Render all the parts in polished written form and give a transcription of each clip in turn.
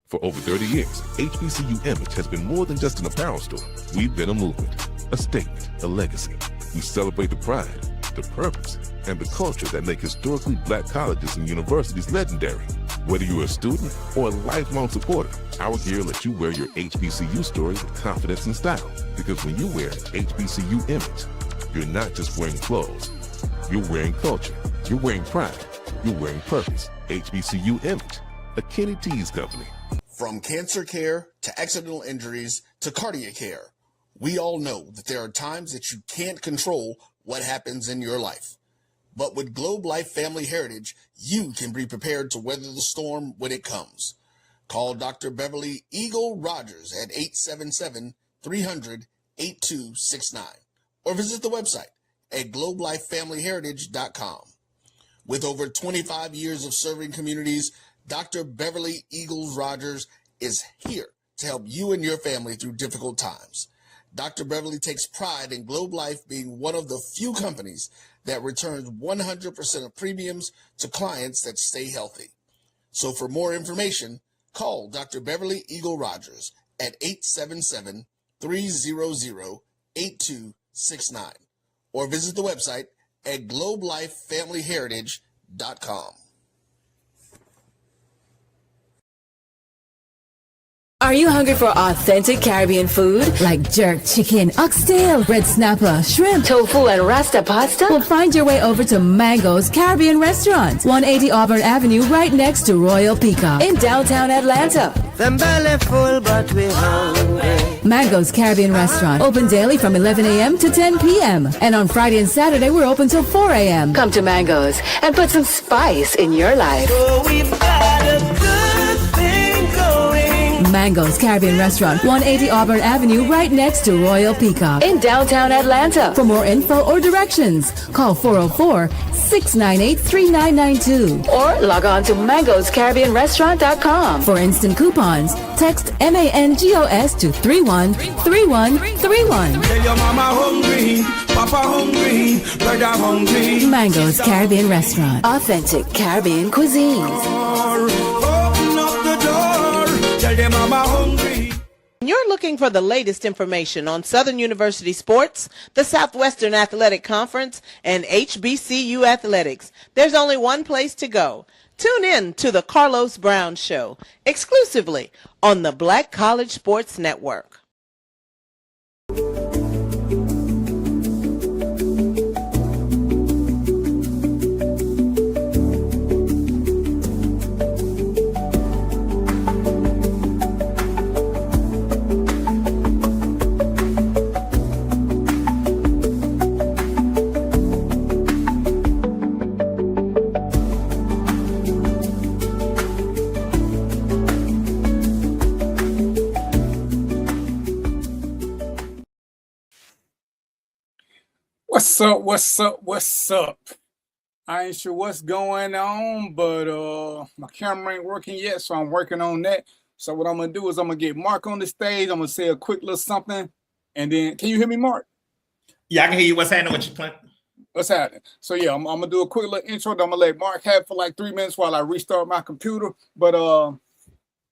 For over 30 years, HBCU Image has been more than just an apparel store. We've been a movement, a statement, a legacy. We celebrate the pride, the purpose, and the culture that make historically black colleges and universities legendary. Whether you're a student or a lifelong supporter, our gear lets you wear your HBCU story with confidence and style. Because when you wear HBCU Image, you're not just wearing clothes. You're wearing culture. You're wearing pride. You're wearing purpose. HBCU Image, a Kenny T's company. From cancer care to accidental injuries to cardiac care, we all know that there are times that you can't control what happens in your life. But with Globe Life Family Heritage, you can be prepared to weather the storm when it comes. Call Dr. Beverly Eagle Rogers at 877-300-8269 or visit the website at globelifefamilyheritage.com. With over 25 years of serving communities, Dr. Beverly Eagles Rogers is here to help you and your family through difficult times. Dr. Beverly takes pride in Globe Life being one of the few companies that returns 100% of premiums to clients that stay healthy. So for more information, call Dr. Beverly Eagle Rogers at 877-300-8269 or visit the website at globelifefamilyheritage.com. Are you hungry for authentic Caribbean food like jerk chicken, oxtail, red snapper, shrimp, tofu, and rasta pasta? Well, find your way over to Mango's Caribbean Restaurant, 180 Auburn Avenue, right next to Royal Peacock in downtown Atlanta. Them belly full, but we hungry. Mango's Caribbean Restaurant, open daily from 11 a.m. to 10 p.m. And on Friday and Saturday, we're open till 4 a.m. Come to Mango's and put some spice in your life. So we've got a good thing going. Mango's Caribbean Restaurant, 180 Auburn Avenue, right next to Royal Peacock in downtown Atlanta. For more info or directions, call 404-698-3992 or log on to mangoscaribbeanrestaurant.com. For instant coupons, text MANGOS to 313131. Tell your mama hungry, papa hungry, brother hungry. Mango's Caribbean Restaurant, authentic Caribbean cuisines. Open up the door, tell your mama hungry. You're looking for the latest information on Southern University sports, the Southwestern Athletic Conference, and HBCU athletics. There's only one place to go. Tune in to the Carlos Brown Show, exclusively on the Black College Sports Network. What's up? What's up? What's up? I ain't sure what's going on, but my camera ain't working yet, so I'm working on that. So what I'm gonna do is I'm gonna get Mark on the stage. I'm gonna say a quick little something, and then can you hear me, Mark? Yeah, I can hear you. What's happening? What you playing? What's happening? So yeah, I'm gonna do a quick little intro that I'm gonna let Mark have for like 3 minutes while I restart my computer. But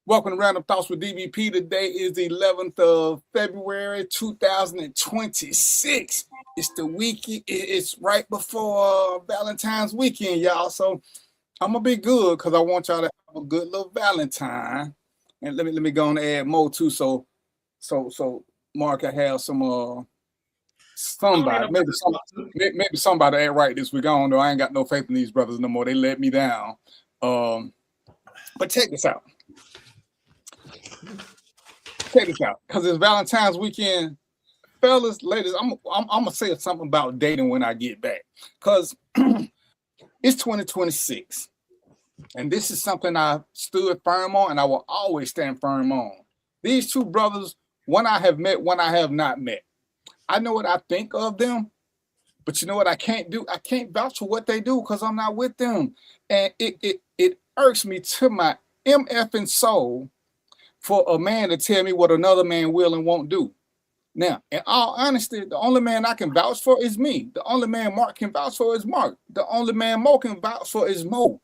welcome to Random Thoughts with DVP. Today is the 11th of February, 2026. It's the weekend. It's right before Valentine's weekend, y'all. So I'm gonna be good because I want y'all to have a good little Valentine. And let me go and add more too. So Mark, I have some somebody, maybe somebody ain't right this week. I don't know. I ain't got no faith in these brothers no more. They let me down. But check this out. Check this out, because it's Valentine's weekend, fellas, ladies. I'm gonna say something about dating when I get back, because it's 2026, and this is something I stood firm on, and I will always stand firm on. These two brothers, one I have met, one I have not met. I know what I think of them, but you know what I can't do? I can't vouch for what they do because I'm not with them, and it irks me to my MFing soul for a man to tell me what another man will and won't do. Now, in all honesty, the only man I can vouch for is me. The only man Mark can vouch for is Mark. The only man Mo can vouch for is Mo.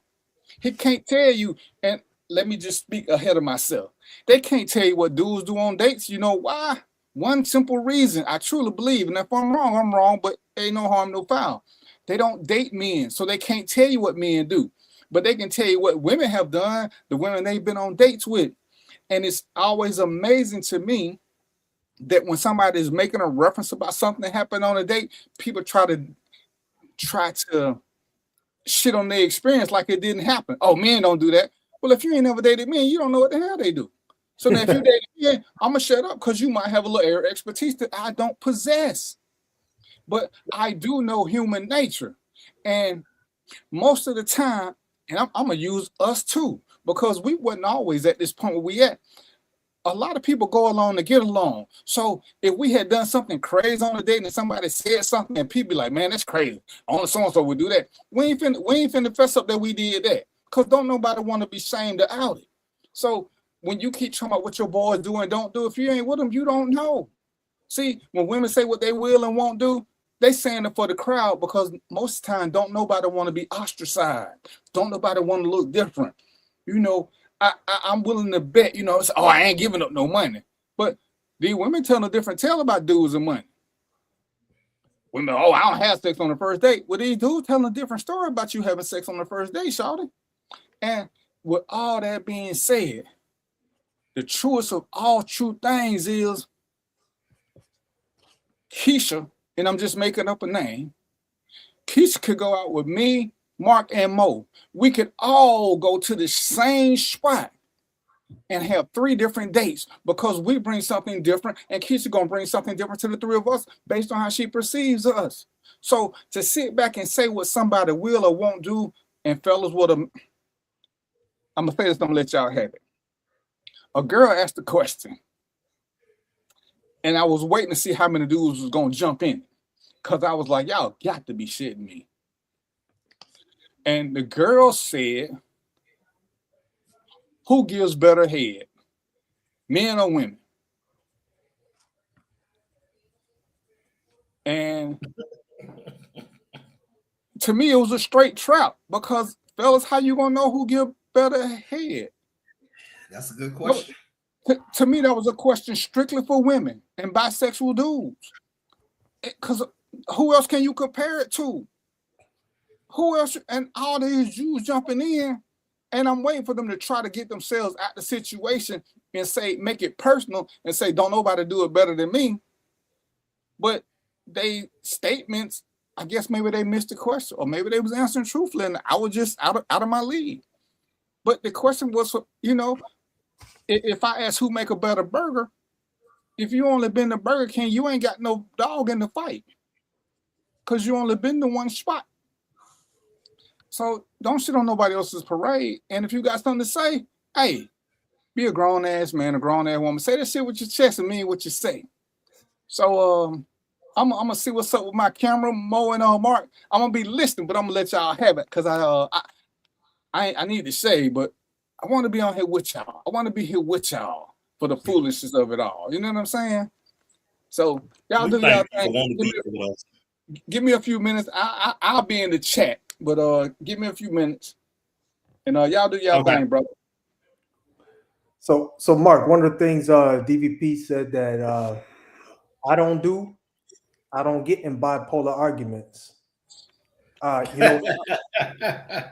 He can't tell you, and let me just speak ahead of myself. They can't tell you what dudes do on dates. You know why? One simple reason. I truly believe, and if I'm wrong, but ain't no harm, no foul. They don't date men, so they can't tell you what men do. But they can tell you what women have done, the women they've been on dates with. And it's always amazing to me that when somebody is making a reference about something that happened on a date, people try to shit on their experience like it didn't happen. Oh, men don't do that. Well, if you ain't never dated men, you don't know what the hell they do. So now if you dated men, I'm gonna shut up because you might have a little area of expertise that I don't possess. But I do know human nature. And most of the time, and I'm gonna use us too, because we wasn't always at this point where we at. A lot of people go along to get along. So if we had done something crazy on a date and somebody said something and people be like, man, that's crazy. Only so-and-so would do that. We ain't finna fess up that we did that. Because don't nobody want to be shamed or outed. So when you keep talking about what your boys do and don't do, if you ain't with them, you don't know. See, when women say what they will and won't do, they saying it for the crowd because most of the time don't nobody want to be ostracized. Don't nobody want to look different. You know, I'm willing to bet, you know, it's, oh, I ain't giving up no money. But these women tell a different tale about dudes and money. Women, oh, I don't have sex on the first date. Well, these dudes telling a different story about you having sex on the first date, shawty. And with all that being said, the truest of all true things is Keisha, and I'm just making up a name, Keisha could go out with me, Mark, and Mo. We could all go to the same spot and have 3 different dates because we bring something different, and Keisha gonna bring something different to the 3 of us based on how she perceives us. So to sit back and say what somebody will or won't do, and fellas, I'm gonna say this, I'm gonna let y'all have it. A girl asked a question, and I was waiting to see how many dudes was gonna jump in, because I was like, y'all got to be shitting me. And the girl said, who gives better head, men or women? And to me, it was a straight trap because, fellas, how you gonna know who give better head? That's a good question. To me, that was a question strictly for women and bisexual dudes. Because who else can you compare it to? Who else? And all these Jews jumping in, and I'm waiting for them to try to get themselves out the situation and say, make it personal and say, don't nobody do it better than me. But they statements, I guess maybe they missed the question, or maybe they was answering truthfully, and I was just out of my league. But the question was, you know, if I ask who make a better burger, if you only been to Burger King, you ain't got no dog in the fight because you only been to one spot. So don't shit on nobody else's parade. And if you got something to say, hey, be a grown ass man, a grown ass woman. Say that shit with your chest and mean what you say. So I'm gonna see what's up with my camera, Mo and Mark. I'm gonna be listening, but I'm gonna let y'all have it because I need to say, but I want to be on here with y'all. I want to be here with y'all for the foolishness of it all. You know what I'm saying? So y'all do y'all thing. Give me a few minutes. I'll be in the chat, but give me a few minutes, and y'all do y'all thing, brother. So Mark, one of the things DVP said that I don't get in bipolar arguments. You know,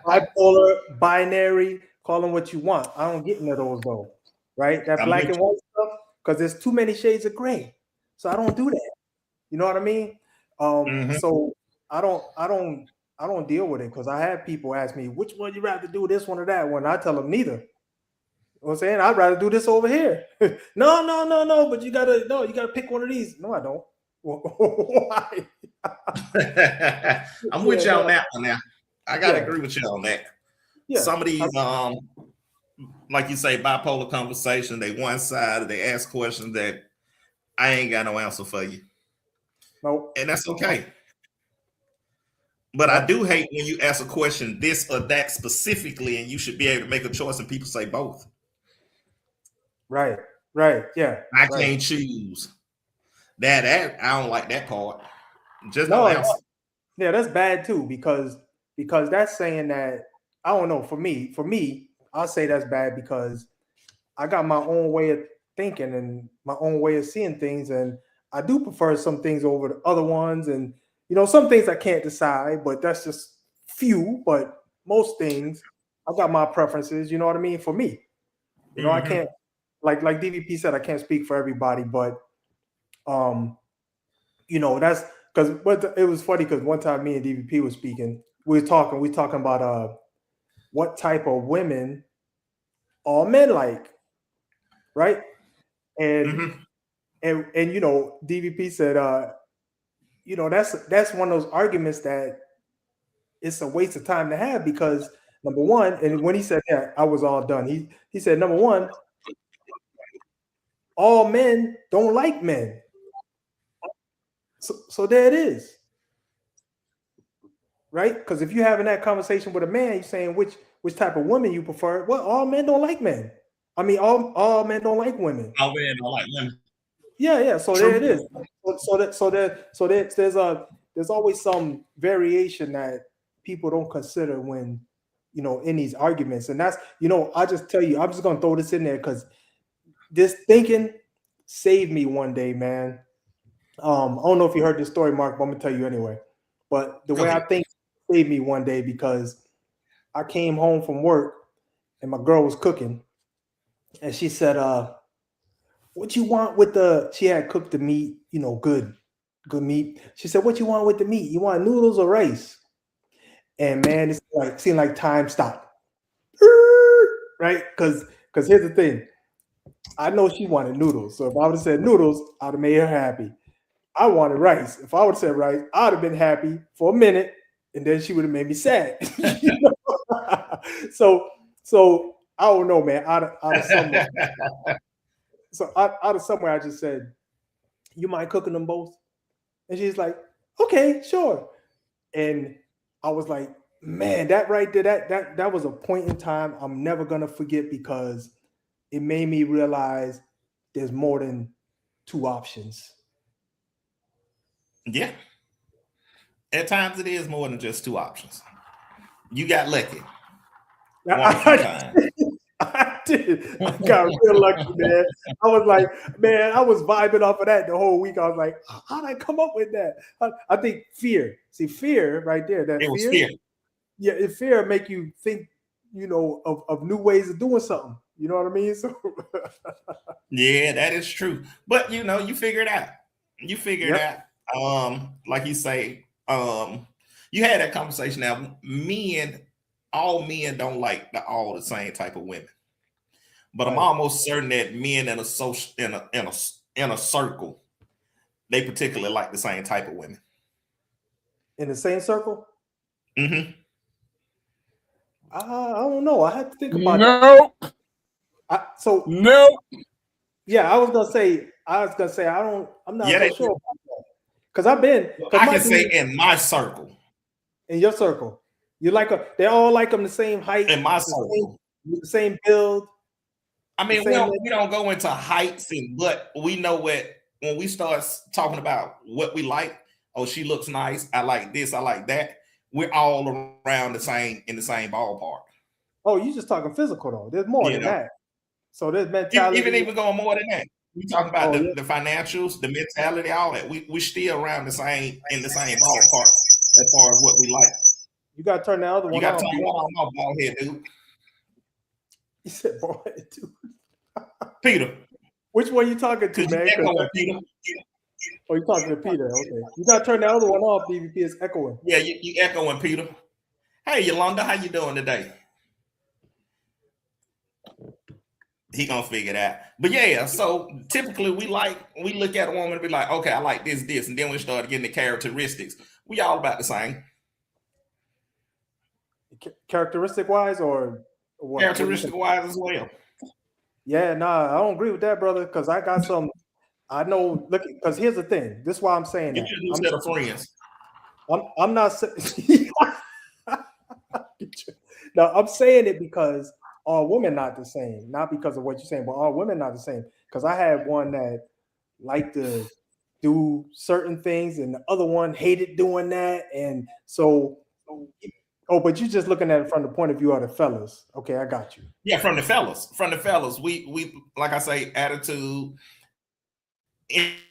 bipolar, binary, call them what you want. I don't get into those though, right? That black and white stuff, because there's too many shades of gray. So I don't do that. You know what I mean? So I don't deal with it because I have people ask me, which one you rather do, this one or that one? I tell them neither. You know what I'm saying? I'd rather do this over here. No, but you gotta pick one of these. No, I don't. Why? I'm with you on that one now. I gotta agree with you on that. Yeah. Some of these like you say, bipolar conversation, they one side, they ask questions that I ain't got no answer for you. Nope. And that's okay. But I do hate when you ask a question this or that specifically, and you should be able to make a choice and people say both. Right, yeah. I can't choose. That I don't like that part. Just no answer. Yeah, that's bad too, because that's saying that, I don't know, for me, I say that's bad because I got my own way of thinking and my own way of seeing things, and I do prefer some things over the other ones. And some things I can't decide, but that's just few. But most things, I got my preferences. You know what I mean? For me, I can't like DVP said, I can't speak for everybody, but that's because it was funny because one time me and DVP was speaking, we were talking about what type of women all men like, right? And DVP said that's one of those arguments that it's a waste of time to have because number one, and when he said that, I was all done. He said, number one, all men don't like men. So there it is. Right? Because if you're having that conversation with a man, you're saying which type of woman you prefer. Well, all men don't like men. I mean, all men don't like women. All men don't like women. Yeah. So true. There it is. There's always some variation that people don't consider when in these arguments, and that's I just tell you, I'm just gonna throw this in there because this thinking saved me one day, man. I don't know if you heard this story, Mark, but I'm gonna tell you anyway. But the way I think saved me one day because I came home from work and my girl was cooking, and she said, what you want with she had cooked the meat, good meat. She said, what you want with the meat? You want noodles or rice? And man, it's seemed like time stopped. Right? Because here's the thing. I know she wanted noodles. So if I would have said noodles, I'd have made her happy. I wanted rice. If I would have said rice, I'd have been happy for a minute, and then she would have made me sad. So I don't know, man. Out of somewhere. So out of somewhere, I just said, "You mind cooking them both?" And she's like, "Okay, sure." And I was like, "Man, that right there, that was a point in time I'm never gonna forget because it made me realize there's more than two options." Yeah. At times it is more than just two options. You got lucky. I did. I got real lucky, man. I was like, man, I was vibing off of that the whole week. I was like, how did I come up with that? I think fear. See, fear right there. That it was fear. Yeah, fear make you think, of new ways of doing something. You know what I mean? So yeah, that is true. But you figure it out. You figure it out. Like you say, you had that conversation. Now, all men don't like all the same type of women, but right. I'm almost certain that men in a circle, they particularly like the same type of women. In the same circle? Mm-hmm. I don't know. I had to think about that. No. Yeah, I was gonna say. I'm not so sure about that. Because I can say in my circle. In your circle. You they all like them the same height. In my circle. The same build. I mean, we don't go into heights, but we know when we start talking about what we like. Oh, she looks nice. I like this. I like that. We're all around in the same ballpark. Oh, you just talking physical though. There's more than that. So there's mentality. Even going more than that. We talk about the financials, the mentality, all that. We still around in the same ballpark as far as what we like. You got to turn the other one on. You got to turn one on, bald head, dude. You said bald head, dude. Peter. Which one you talking to, man? Peter. Oh, you talking to Peter? Okay. You got to turn the other one off. DVP is echoing. Yeah, you echoing, Peter. Hey, Yolanda, how you doing today? He gonna figure it out. But yeah, so typically we look at a woman and be like, okay, I like this, and then we start getting the characteristics. We all about the same. Characteristic wise or what? Characteristic wise as well. Yeah, nah, I don't agree with that, brother, because I got some. I know. Look, because here's the thing. This is why I'm saying that. I'm set of friends. I'm not. No, I'm saying it because all women not the same. Not because of what you're saying, but all women not the same. Because I had one that liked to do certain things, and the other one hated doing that, and so Oh, but you're just looking at it from the point of view of the fellas. Okay, I got you. Yeah, from the fellas. We like I say, attitude,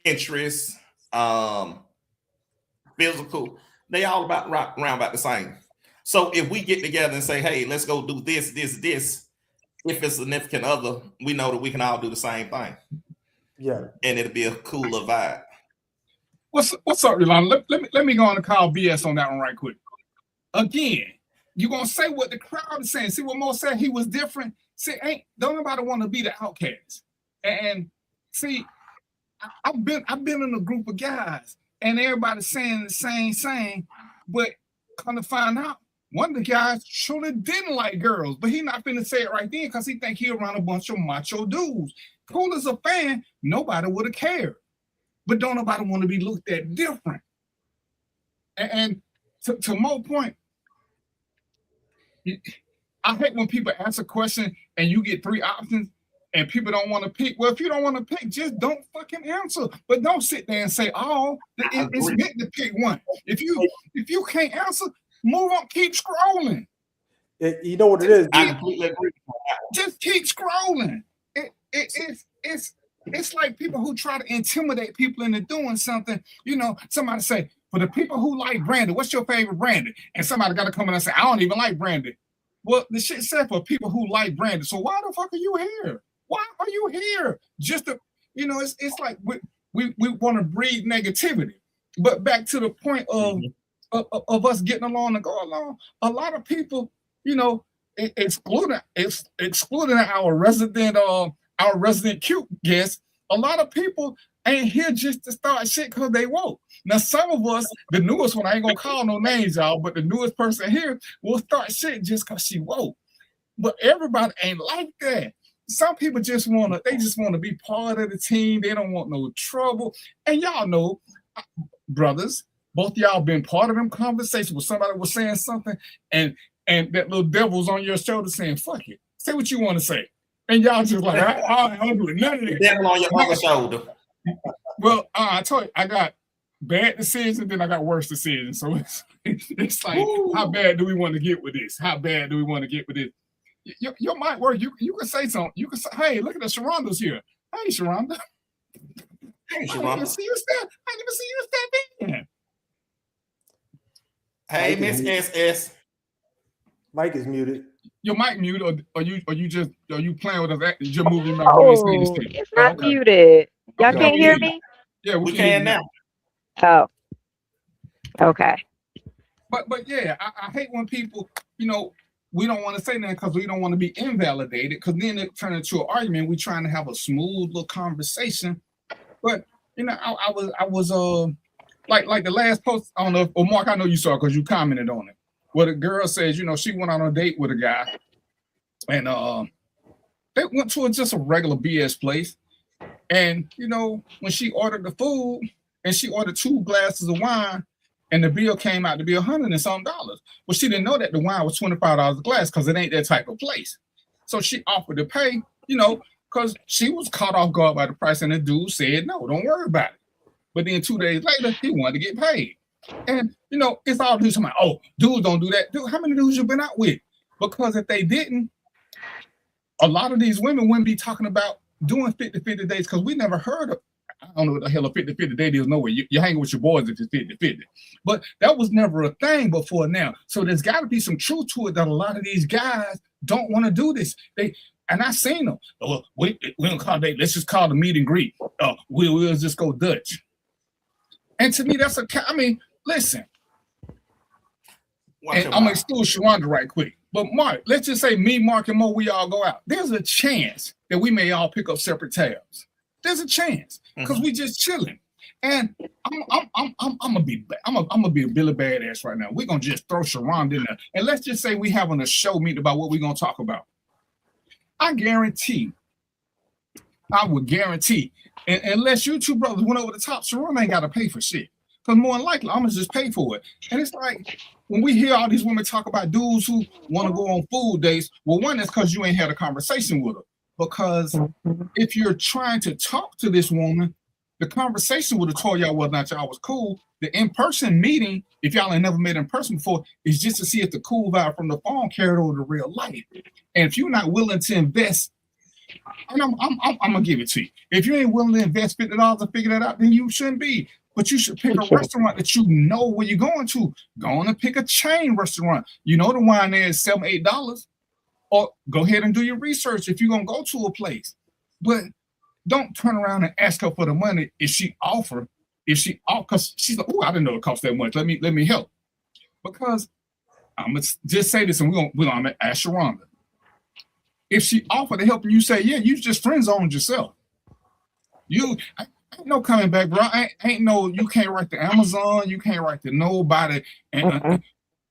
interest, physical. They all about around about the same. So if we get together and say, hey, let's go do this, if it's a significant other, we know that we can all do the same thing. Yeah. And it'll be a cooler vibe. What's up, Yolanda? Let me go on and call BS on that one right quick. Again, you're gonna say what the crowd is saying. See what Mo said, he was different. See, don't nobody want to be the outcast. And see, I've been in a group of guys and everybody's saying the same, but come to find out, one of the guys truly didn't like girls, but he not finna say it right then because he think he around a bunch of macho dudes. Cool as a fan, nobody would have cared. But don't nobody want to be looked at different. And to Mo's point, I hate when people ask a question and you get 3 options and people don't want to pick. Well, if you don't want to pick, just don't fucking answer. But don't sit there and say, oh, it's meant to pick one. If you can't answer, move on, keep scrolling. You know what it is? I completely agree. Just keep scrolling. It's like people who try to intimidate people into doing something. You know, somebody say, for the people who like Brandon, what's your favorite Brandon? And somebody got to come in and say, I don't even like Brandon. Well, the shit said for people who like Brandon. So why the fuck are you here? Why are you here? Just to, you know, it's like we want to breed negativity. But back to the point of us getting along and go along, a lot of people, you know, excluding our resident cute guests, a lot of people ain't here just to start shit because they woke. Now, some of us, the newest one, I ain't gonna call no names, y'all, but the newest person here will start shit just because she woke. But everybody ain't like that. Some people just want to be part of the team. They don't want no trouble. And y'all know, brothers, both y'all been part of them conversations where somebody was saying something and that little devil's on your shoulder saying, fuck it. Say what you want to say. And y'all just like, I don't do none of that. Devil on your other shoulder. Well, I told you, I got bad decisions, then I got worse decisions. So it's like, how bad do we want to get with this? How bad do we want to get with this? Your mic work. You can say something. You can say, hey, look at the Sharonda's here. Hey, Sharonda. Hey, Sharonda. I didn't see you step in. Hey, Miss SS. Mic is muted. Your mic muted, or you playing with us? You're moving my it's not muted. Y'all can't hear me? Yeah, we can now. Oh. Okay. But yeah, I hate when people, you know, we don't want to say that because we don't want to be invalidated, because then it turns into an argument. We're trying to have a smooth little conversation. But you know, I was like the last post, I don't know, or Mark, I know you saw it because you commented on it. Where the girl says, you know, she went on a date with a guy, and they went to just a regular BS place. And you know, when she ordered the food, and she ordered 2 glasses of wine, and the bill came out to be $100 and some. Well, she didn't know that the wine was $25 a glass because it ain't that type of place. So she offered to pay, you know, because she was caught off guard by the price, and the dude said, no, don't worry about it. But then 2 days later, he wanted to get paid. And, you know, it's all dudes talking about, oh, dudes don't do that. Dude, how many dudes you been out with? Because if they didn't, a lot of these women wouldn't be talking about doing 50-50 days, because we never heard of, I don't know what the hell a 50-50 date is nowhere. You're hanging with your boys if it's 50-50. But that was never a thing before now. So there's got to be some truth to it that a lot of these guys don't want to do this. And I seen them. Oh, we don't call it, let's just call it a meet and greet. We'll just go Dutch. And to me, listen. And I'm going to exclude Sharonda right quick. But Mark, let's just say me, Mark, and Mo, we all go out. There's a chance that we may all pick up separate tabs. There's a chance because we just chilling. And I'm gonna be a Billy Badass right now. We're gonna just throw Sharonda in there. And let's just say we having a show meet about what we're gonna talk about. I would guarantee, unless you two brothers went over the top, Sharonda ain't gotta pay for shit. Because more than likely, I'm gonna just pay for it. And it's like when we hear all these women talk about dudes who want to go on food dates, well, one is because you ain't had a conversation with her. Because if you're trying to talk to this woman, the conversation would have told y'all whether or not y'all was cool. The in-person meeting, if y'all ain't never met in person before, is just to see if the cool vibe from the phone carried over to real life. And if you're not willing to invest, and I'm gonna give it to you. If you ain't willing to invest $50 to figure that out, then you shouldn't be. But you should pick a restaurant that you know where you're going to. Go on and pick a chain restaurant. You know the wine there is $7, $8. Or go ahead and do your research if you're gonna go to a place. But don't turn around and ask her for the money if she offer. Because she's like, oh, I didn't know it cost that much. Let me help. Because I'm gonna just say this, and we're gonna ask Sharonda. If she offered to help and you say, yeah, you just friend zoned yourself. Ain't no coming back, bro. Ain't no, you can't write to Amazon, you can't write to nobody, and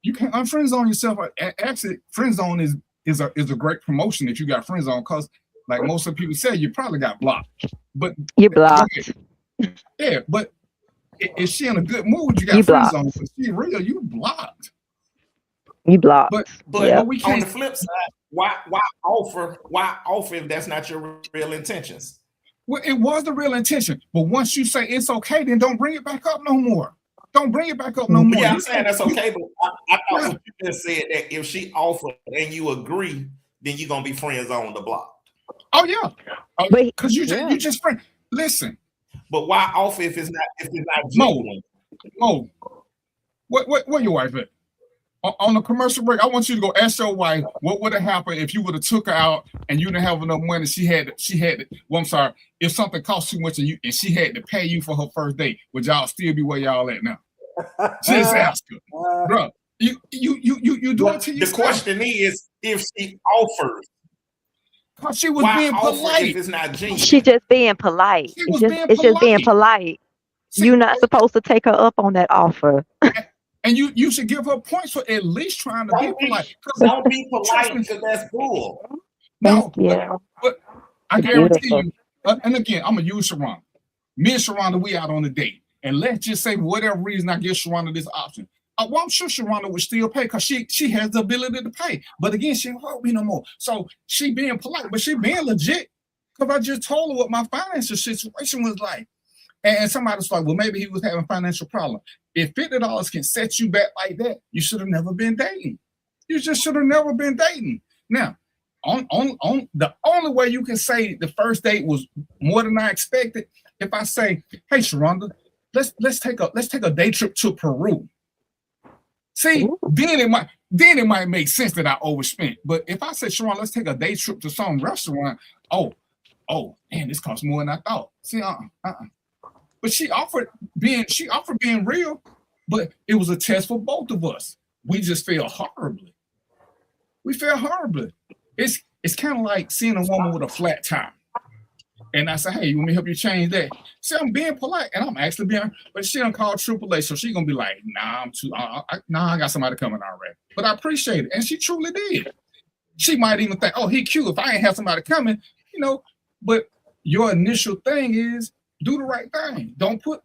you can't unfriend zone yourself. Actually, friend zone is a great promotion if you got friend zone, because like most of the people say, you probably got blocked. But you're blocked. Yeah, but if she in a good mood, you got friend zone. If she real, you blocked. You blocked. But we can't. On the flip side, why offer if that's not your real intentions? Well, it was the real intention, but once you say it's okay, then don't bring it back up no more. Don't bring it back up no more. Yeah, I'm saying that's okay, but I thought what you just said that if she offered and you agree, then you're gonna be friends on the block. Oh yeah, because you just friend. Listen, but why offer if it's not genuine? Mo, where your wife at? On the commercial break, I want you to go ask your wife what would have happened if you would have took her out and you didn't have enough money. She had. Well, I'm sorry. If something cost too much and she had to pay you for her first date, would y'all still be where y'all at now? Just ask her, bro. You do it to yourself. The question is, if she offers, because she was being polite. If it's not genuine, she just being polite. It's just being polite. See, you're not supposed to take her up on that offer. And you should give her points for at least trying to be polite. Don't be polite because that's bull. No, but I guarantee you. And again, I'm gonna use Sharonda. Me and Sharonda, we out on a date, and let's just say for whatever reason I give Sharonda this option. Well, I'm sure Sharonda would still pay because she has the ability to pay. But again, she don't help me no more. So she being polite, but she being legit because I just told her what my financial situation was like. And somebody's like, well, maybe he was having a financial problem. If $50 can set you back like that, you should have never been dating. You just should have never been dating. Now, on the only way you can say the first date was more than I expected, if I say, hey, Sharonda, let's take a day trip to Peru. See, then it might make sense that I overspent. But if I say, Sharonda, let's take a day trip to some restaurant, oh, man, this costs more than I thought. See, But she offered being real, but it was a test for both of us. We just failed horribly. We failed horribly. It's kind of like seeing a woman with a flat tire. And I said, hey, you want me to help you change that? See, I'm being polite, and I'm actually being, but she done called AAA, so she's gonna be like, nah, I got somebody coming already. But I appreciate it, and she truly did. She might even think, oh, he cute if I ain't have somebody coming, but your initial thing is, do the right thing. Don't put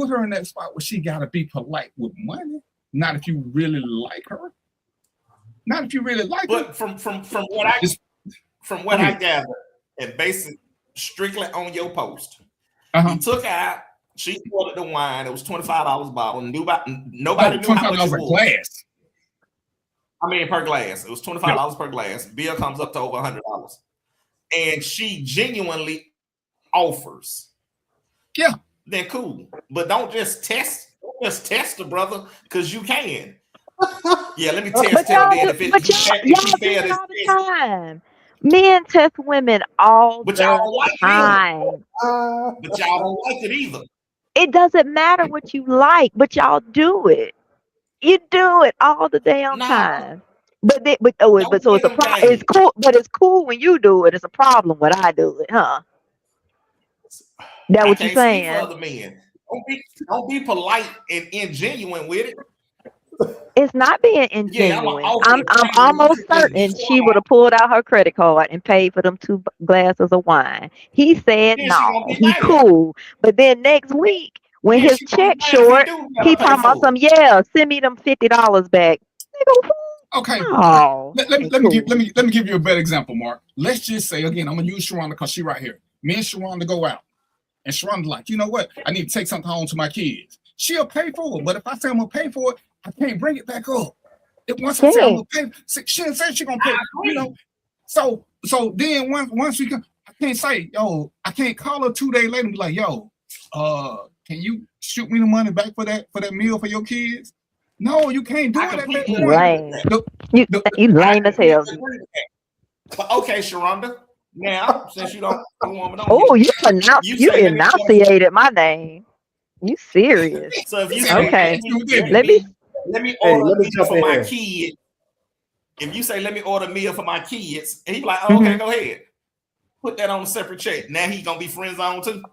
her in that spot where she gotta be polite with money. Not if you really like her. Not if you really like her. But from what I gather, and basically strictly on your post, you took out. She ordered the wine. It was $25 a bottle. Nobody knew how much it was. Glass. I mean, per glass. It was $25 per glass. Bill comes up to over $100, and she genuinely offers. Yeah, then cool. But don't just test the brother, because you can. Yeah, let me test her. Then if y'all do it all the time. Men test women all the time. But y'all don't like it either. It doesn't matter what you like, but y'all do it. You do it all the damn time. So it's a problem. It's cool, but it's cool when you do it. It's a problem when I do it, huh? That what you're saying? For other men. Don't be polite and ingenuine with it. It's not being ingenuine. I'm almost certain she would have pulled out her credit card and paid for them 2 glasses of wine. He said no, he cool. But then next week, when his check short, he talking about send me them $50 back. Okay. Oh, let me give you a better example, Mark. Let's just say again, I'm gonna use Sharonda because she right here. Me and Sharonda go out. And Sharonda like, you know what? I need to take something home to my kids. she'll pay for it. But if I say I'm gonna pay for it, I can't bring it back up. Once I say I'm gonna pay, she didn't say she's gonna pay. You know, so then once we can, I can't say, yo, I can't call her 2 days later and be like, yo, can you shoot me the money back for that meal for your kids? No, you can't do it. You lame as hell. But okay, Sharonda. Now, since you don't want you enunciated my name. You serious? So if you say, okay, let me order a meal for my kids. If you say let me order a meal for my kids, and he's like, oh, okay, go ahead. Put that on a separate check. Now he's gonna be friend zone too.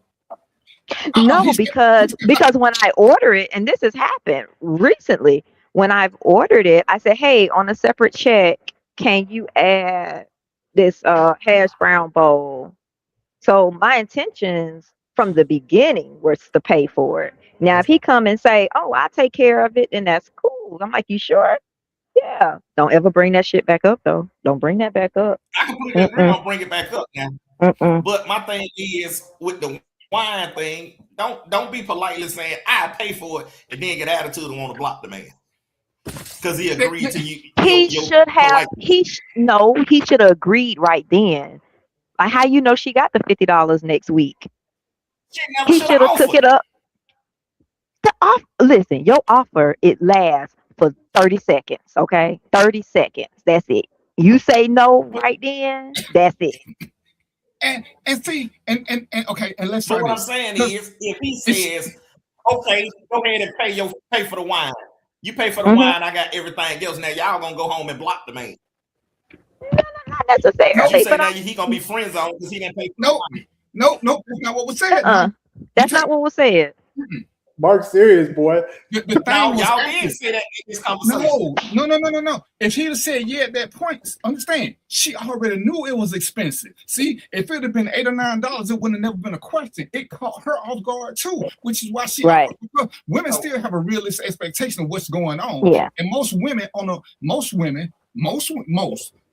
No, because when I order it, and this has happened recently, when I've ordered it, I said, hey, on a separate check, can you add this hash brown bowl? So my intentions from the beginning was to pay for it. Now, if he come and say, oh, I'll take care of it, then that's cool. I'm like, you sure? Yeah. Don't ever bring that shit back up, though. Don't bring that back up. I completely agree. Don't bring it back up now. But my thing is with the wine thing, don't be politely saying I pay for it and then get attitude and want to block the man because he agreed to you. He should have. He should have agreed right then. Like how you know she got the $50 next week. He should have took it up. Listen, your offer it lasts for 30 seconds. Okay, 30 seconds. That's it. You say no right then. That's it. And see, and okay, and let's. So what I'm saying is, if he says, "Okay, go ahead and pay for the wine," you pay for the wine, I got everything else. Now y'all gonna go home and block the man. No, not necessarily. You say now he gonna be friend zone because he didn't pay. No, that's not what was said. That's not what was said. Mark's serious, boy. The thing was y'all did say that in this conversation. No. If he'd have said yeah at that point, understand, she already knew it was expensive. See, if it had been $8 or $9, it wouldn't have never been a question. It caught her off guard too, which is why she. Right. Women still have a realistic expectation of what's going on. Yeah. And most women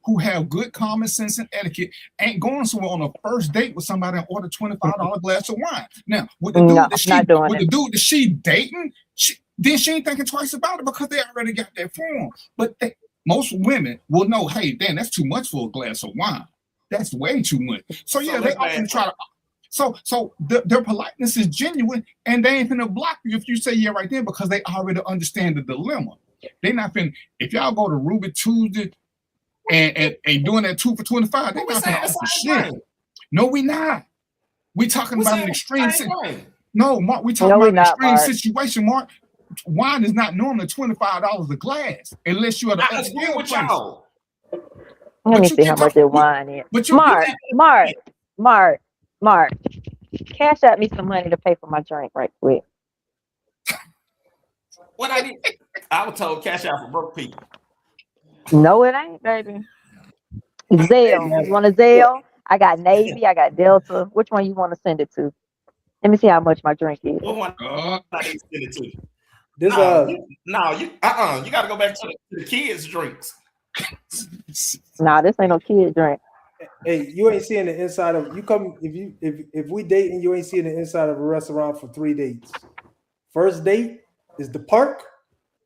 who have good common sense and etiquette ain't going somewhere on a first date with somebody and order $25 glass of wine. Now, with the dude that she dating, then she ain't thinking twice about it because they already got that form. But most women will know, hey, damn, that's too much for a glass of wine. That's way too much. So yeah, they often try to. So their politeness is genuine, and they ain't gonna block you if you say yeah right there because they already understand the dilemma. They not finna. If y'all go to Ruby Tuesday. And doing that 2 for $25, they're not gonna offer shit. No, we not. We talking about an extreme situation. No, Mark, we talking about an extreme situation, Mark. Wine is not normally $25 a glass unless you're at an upscale place. Let me see how much the wine is. But Mark, cash out me some money to pay for my drink right quick. What I need? I was told cash out for broke people. No, it ain't, baby. Zelle. You want a Zelle? I got Navy. I got Delta. Which one you want to send it to? Let me see how much my drink is. What one? I need to send it to you. This you got to go back to the kids' drinks. Nah, this ain't no kid drink. Hey, you ain't seeing the inside of you come if we date and you ain't seeing the inside of a restaurant for 3 dates. First date is the park.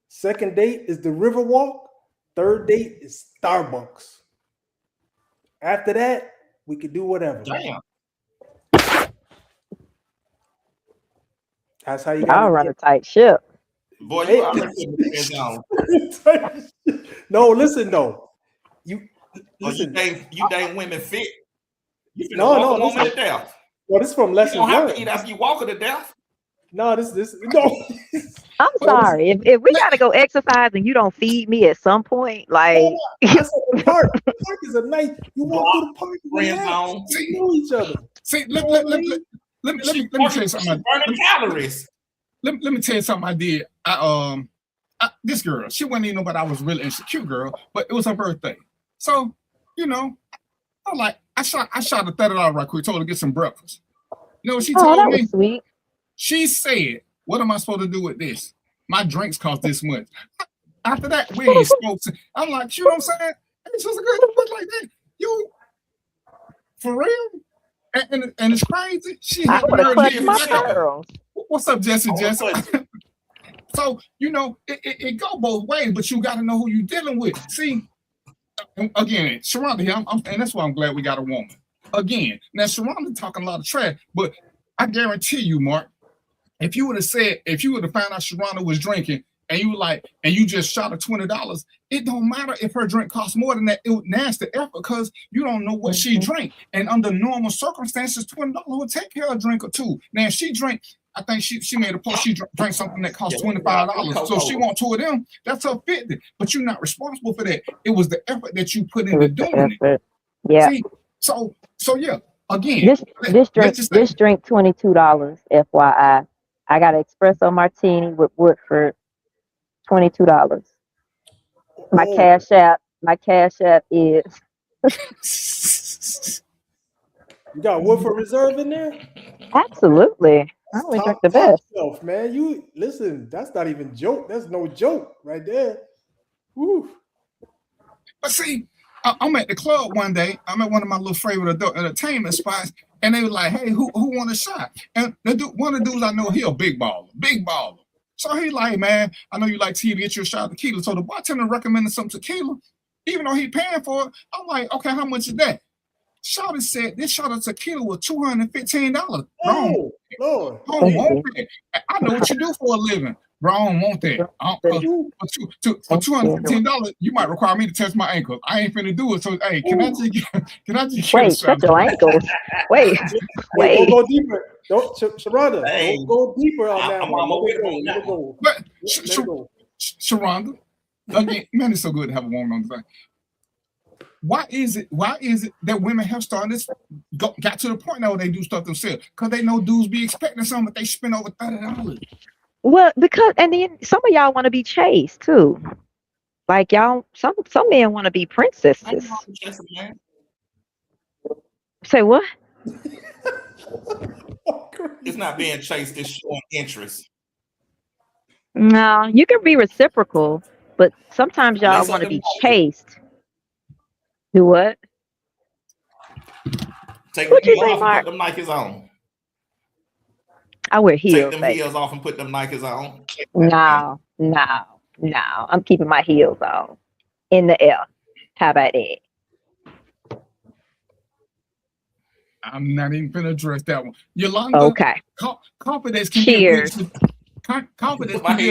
Second date is the Riverwalk. Third date is Starbucks. After that, we could do whatever. Damn. That's how you gotta run a tight ship. Boy, you already No, listen though. You dang women fit. You finna no, walk a woman to death. Well, this is from lessons learned. You don't have learned. to eat after you walk her to death. No, this no. I'm sorry. If we gotta go exercise and you don't feed me at some point, like the park is a nice. You walk through the park, you know each other. See, let me tell you something. Burning calories. Let me tell you something I did. This girl, she wasn't even know but I was really insecure girl, but it was her birthday. So, you know, I shot a $30 right quick, told her to get some breakfast. You know what she told that me? Was sweet. She said, what am I supposed to do with this? My drinks cost this much. After that, we ain't spoke to. I'm like, you know what I'm saying? It's just a girl look like that. You, for real? And it's crazy. She had my girl. What's up, Jesse? So, you know, it go both ways, but you got to know who you're dealing with. See, again, Sharonda here, and that's why I'm glad we got a woman. Again, now Sharonda talking a lot of trash, but I guarantee you, Mark, if you would have found out Sharonda was drinking and you just shot her $20, it don't matter if her drink costs more than that. That's the effort because you don't know what she drank. And under normal circumstances, $20 will take care of a drink or two. Now, if she drank, I think she made a point. She drank something that cost $25. So if she want two of them, that's her 50. But you're not responsible for that. It was the effort that you put into doing it. Yeah. See, so yeah. Again, this drink $22. FYI, I got an espresso martini with Woodford. $22. My cash app is. You got Woodford Reserve in there? Absolutely. I only drink the best. Shelf, man. You listen, that's not even joke. That's no joke right there. Woo. But see, I'm at the club one day. I'm at one of my little favorite adult entertainment spots, and they were like, "Hey, who want a shot?" And one of the dudes I know, he a big baller. So he like, "Man, I know you like tequila, get you a shot of tequila." So the bartender recommended some tequila, even though he paying for it. I'm like, "Okay, how much is that?" Shawty said this shot of tequila was $215. Oh, Lord. I don't want that. I know what you do for a living. Bro, I don't want that. For $215, you might require me to test my ankles. I ain't finna do it. So, hey, can I just wait, touch your ankles? Wait. Don't go deeper. Sharonda, don't go deeper on that one. Let it go. But Sharonda, again, man, it's so good to have a woman on the thing. Why is it that women have started got to the point now where they do stuff themselves? Because they know dudes be expecting something, but they spend over $30. Well, and then some of y'all want to be chased too. Like y'all, some men want to be princesses. Say what? It's not being chased, it's showing interest. No, you can be reciprocal, but sometimes y'all want to be chased. Do what? Take them heels off and put them Nikes on. I wear heels. Take them heels off and put them Nikes on. No. I'm keeping my heels on in the air. How about that? I'm not even gonna address that one. Yolanda, okay. Confidence can be a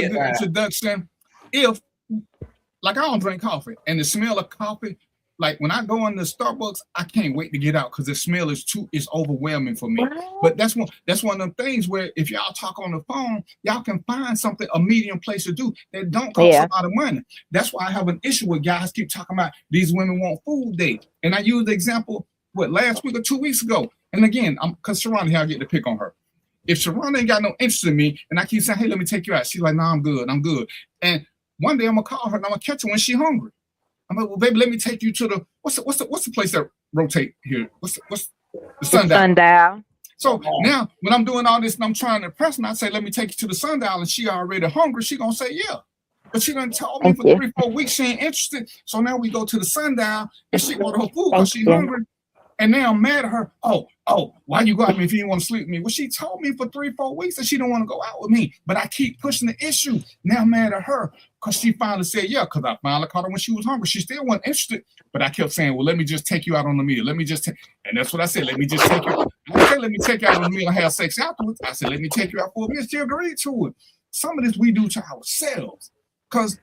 good introduction if, like, I don't drink coffee, and the smell of coffee, like when I go into Starbucks, I can't wait to get out because the smell is overwhelming for me. But that's one of them things where if y'all talk on the phone, y'all can find something, a medium place to do that don't cost a lot of money. That's why I have an issue with guys keep talking about these women want food date. And I used the example, last week or 2 weeks ago. And again, because Sharonda here, I get to pick on her. If Sharonda ain't got no interest in me and I keep saying, "Hey, let me take you out," she's like, "No, I'm good. And one day I'm gonna call her and I'm gonna catch her when she's hungry. I'm like, "Well, baby, let me take you to the what's the place that rotate here? What's the sundial?" So now when I'm doing all this and I'm trying to impress her, I say, "Let me take you to the sundial," and she already hungry. She gonna say, "Yeah." But she done told me for 3-4 weeks she ain't interested. So now we go to the sundial and she order her food because she hungry. And now I'm mad at her. Oh, why you go at me if you didn't want to sleep with me? Well, she told me for 3-4 weeks that she don't want to go out with me. But I keep pushing the issue. Now I'm mad at her because she finally said, yeah, because I finally caught her when she was hungry. She still wasn't interested. But I kept saying, "Well, let me just take you out on the meal. Let me just take," and that's what I said. Let me just take you. I said, "Let me take you out on the meal and have sex afterwards." I said, "Let me take you out for a meal." She agreed to it. Some of this we do to ourselves. Because,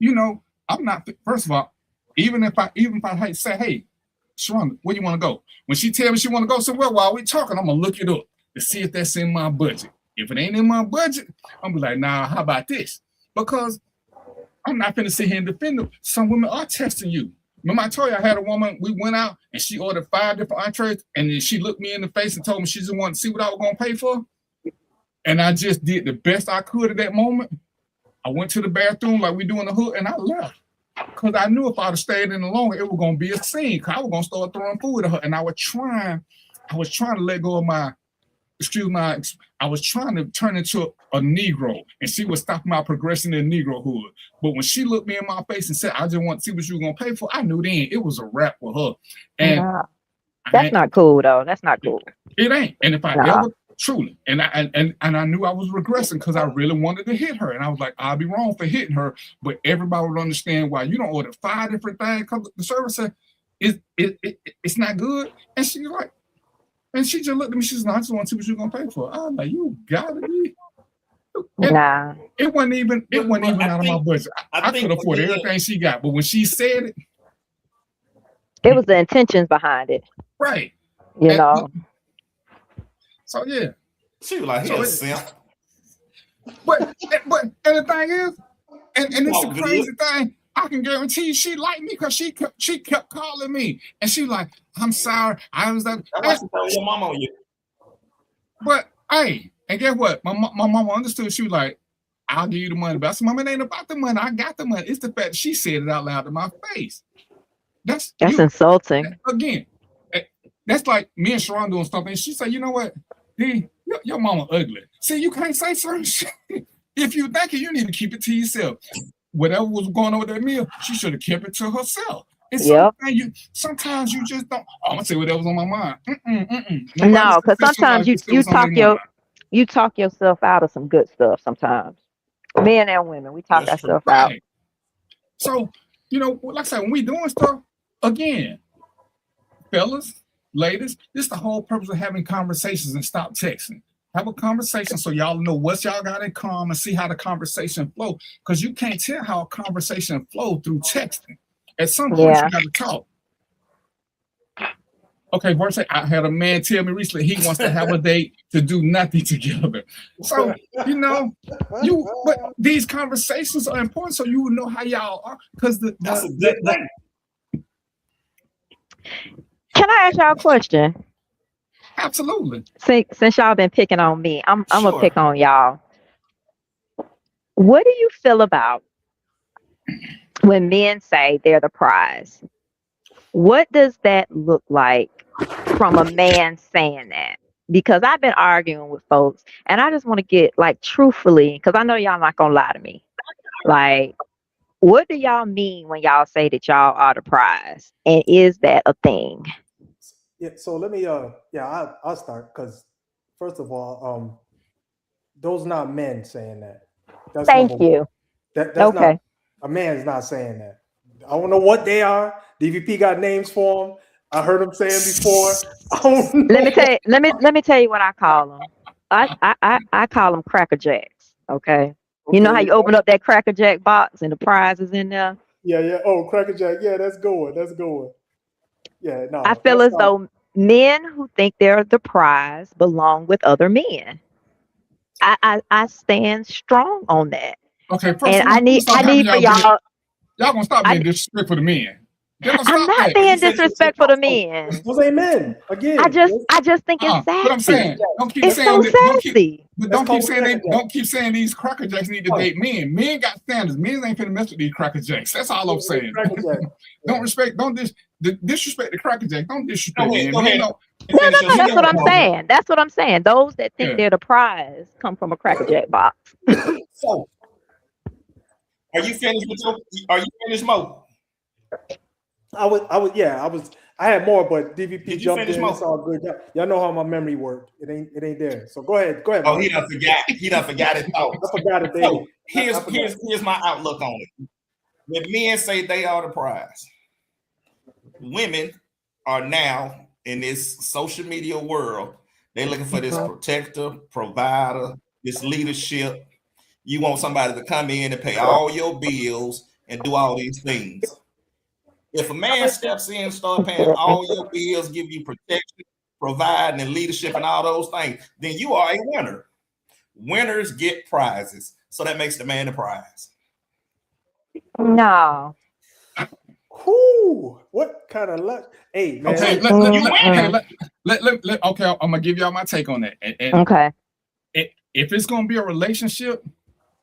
I'm not, first of all, even if I say, "Hey, Sharonda, where you want to go?" When she tell me she want to go somewhere while we talking, I'm gonna look it up to see if that's in my budget. If it ain't in my budget, I'm gonna be like, "Nah, how about this?" Because I'm not finna sit here and defend them. Some women are testing you. Remember I told you I had a woman, we went out and she ordered 5 different entrees and then she looked me in the face and told me she just wanted to see what I was gonna pay for. And I just did the best I could at that moment. I went to the bathroom like we do in the hood and I left. Because I knew if I'd have stayed in longer, it was gonna be a scene. Because I was gonna start throwing food at her, and I was trying to let go of I was trying to turn into a Negro, and she was stopping my progression in Negrohood. But when she looked me in my face and said, "I just want to see what you were gonna pay for," I knew then it was a wrap with her. And that's not cool, though. That's not cool. It ain't. And if I ever truly. And I knew I was regressing because I really wanted to hit her. And I was like, I'll be wrong for hitting her, but everybody would understand why you don't order 5 different things because the server said it's not good. And she was like, and she just looked at me, she said, I just want to see what you're gonna pay for. I was like, you gotta be. Nah. It wasn't even out of my budget. I could afford everything she got, but when she said it, it was the intentions behind it. Right. You know. So yeah. She was like, so simp. But and the thing is, and it's the crazy thing, I can guarantee you she liked me because she kept calling me. And she like, I'm sorry. I was like, that's your mama on you. But hey, and guess what? My mama understood. She was like, I'll give you the money. But I said, Mama, it ain't about the money. I got the money. It's the fact she said it out loud to my face. That's insulting. Again, that's like me and Sharon doing something. She said, you know what? Your mama ugly. See, you can't say certain shit. If you think it, you need to keep it to yourself. Whatever was going on with that meal, she should have kept it to herself. And sometimes you just don't. I'm gonna say whatever's on my mind. No, because sometimes you talk yourself out of some good stuff. Sometimes, men and women, we talk ourselves out. So like I said, when we doing stuff, again, fellas, ladies, this is the whole purpose of having conversations and stop texting. Have a conversation so y'all know what y'all got in common and see how the conversation flow. Because you can't tell how a conversation flow through texting. At some point, you got to talk. Okay, verse 8, I had a man tell me recently he wants to have a date to do nothing together. So, but these conversations are important so you will know how y'all are. Because that's a good thing. Can I ask y'all a question? Absolutely. Since y'all been picking on me, I'm gonna pick on y'all. What do you feel about when men say they're the prize? What does that look like from a man saying that? Because I've been arguing with folks, and I just want to get truthfully, because I know y'all not gonna lie to me. What do y'all mean when y'all say that y'all are the prize? And is that a thing? Yeah, so let me I'll start because first of all, those not men saying that. That's Thank you. That's okay. Not a man's not saying that. I don't know what they are. DVP got names for them. I heard them saying before. Let me tell you what I call them. I call them Cracker Jacks. Okay. You know how you open up that Cracker Jack box and the prize is in there? Yeah. Oh, Cracker Jack. Yeah, that's going. Yeah, no. I feel as though men who think they're the prize belong with other men. I stand strong on that. Okay, first and I need for y'all. Y'all gonna stop being disrespectful to men. I'm not being disrespectful to men. Those ain't men. Again, I just think it's sassy. But I'm saying, don't keep saying these Cracker Jacks need to date men. Men got standards. Men ain't finna mess with these Cracker Jacks. That's all I'm saying. Don't disrespect the Cracker Jack. Don't disrespect men. No, that's what I'm saying. That's what I'm saying. Those that think they're the prize come from a Cracker Jack box. So, are you finished, Mo? I had more, but DVP jumped in. It's all good. Y'all know how my memory worked. It ain't there. So go ahead. Oh, he done forgot it. Oh, I forgot it. So here's my outlook on it. When men say they are the prize, women are now in this social media world. They're looking for this protector, provider, this leadership. You want somebody to come in and pay all your bills and do all these things. If a man steps in and start paying all your bills, give you protection, providing and leadership and all those things, then you are a winner. Winners get prizes. So that makes the man the prize. No. Whoo, what kind of luck? Hey, man. Okay, I'm gonna give y'all my take on that. Okay. If it's gonna be a relationship,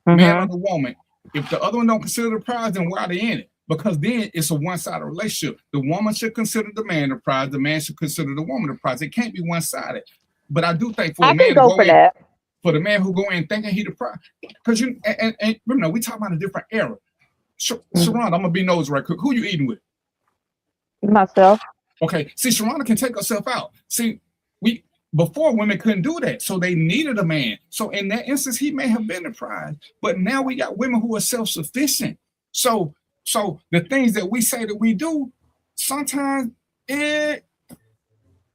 man or woman, if the other one don't consider the prize, then why are they in it? Because then it's a one-sided relationship. The woman should consider the man the prize. The man should consider the woman the prize. It can't be one-sided. But I do think for the man who go in thinking he the prize, because remember, we talk about a different era. Sharonda, I'm gonna be nosy right quick. Who you eating with? Myself. Okay. See, Sharonda can take herself out. See, before women couldn't do that, so they needed a man. So in that instance, he may have been the prize. But now we got women who are self-sufficient. So the things that we say that we do, sometimes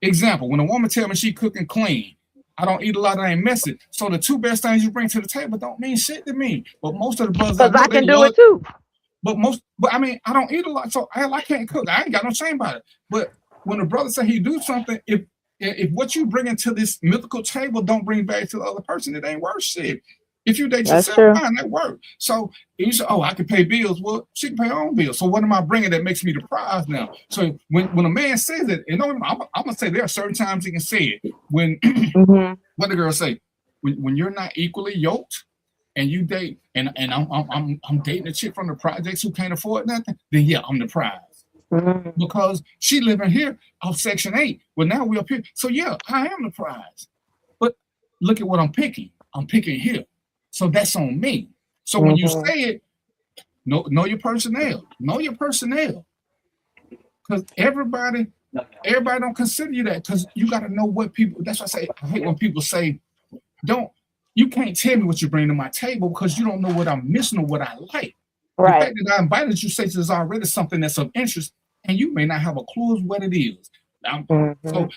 example, when a woman tell me she cook and clean, I don't eat a lot, I ain't messy. So the two best things you bring to the table don't mean shit to me. But most of the brothers I can do it too. But I mean, I don't eat a lot, so I can't cook. I ain't got no shame about it. But when a brother say he do something, if what you bring into this mythical table don't bring back to the other person, it ain't worth shit. If you date yourself, fine, that work. So you say, oh, I can pay bills. Well, she can pay her own bills. So what am I bringing that makes me the prize now? So when a man says it, and I'm gonna say there are certain times he can say it. When what the girl say, when you're not equally yoked, and you date, and I'm dating a chick from the projects who can't afford nothing, then yeah, I'm the prize. Because she living here off Section 8. Well, now we're up here. So yeah, I am the prize. But look at what I'm picking. I'm picking here. So that's on me. So when you say it, know your personnel. Know your personnel. Because everybody don't consider you that, because you got to know what people, that's why I say, I hate when people say, you can't tell me what you bring to my table because you don't know what I'm missing or what I like. Right. The fact that I invited you says there's already something that's of interest, and you may not have a clue what it is. So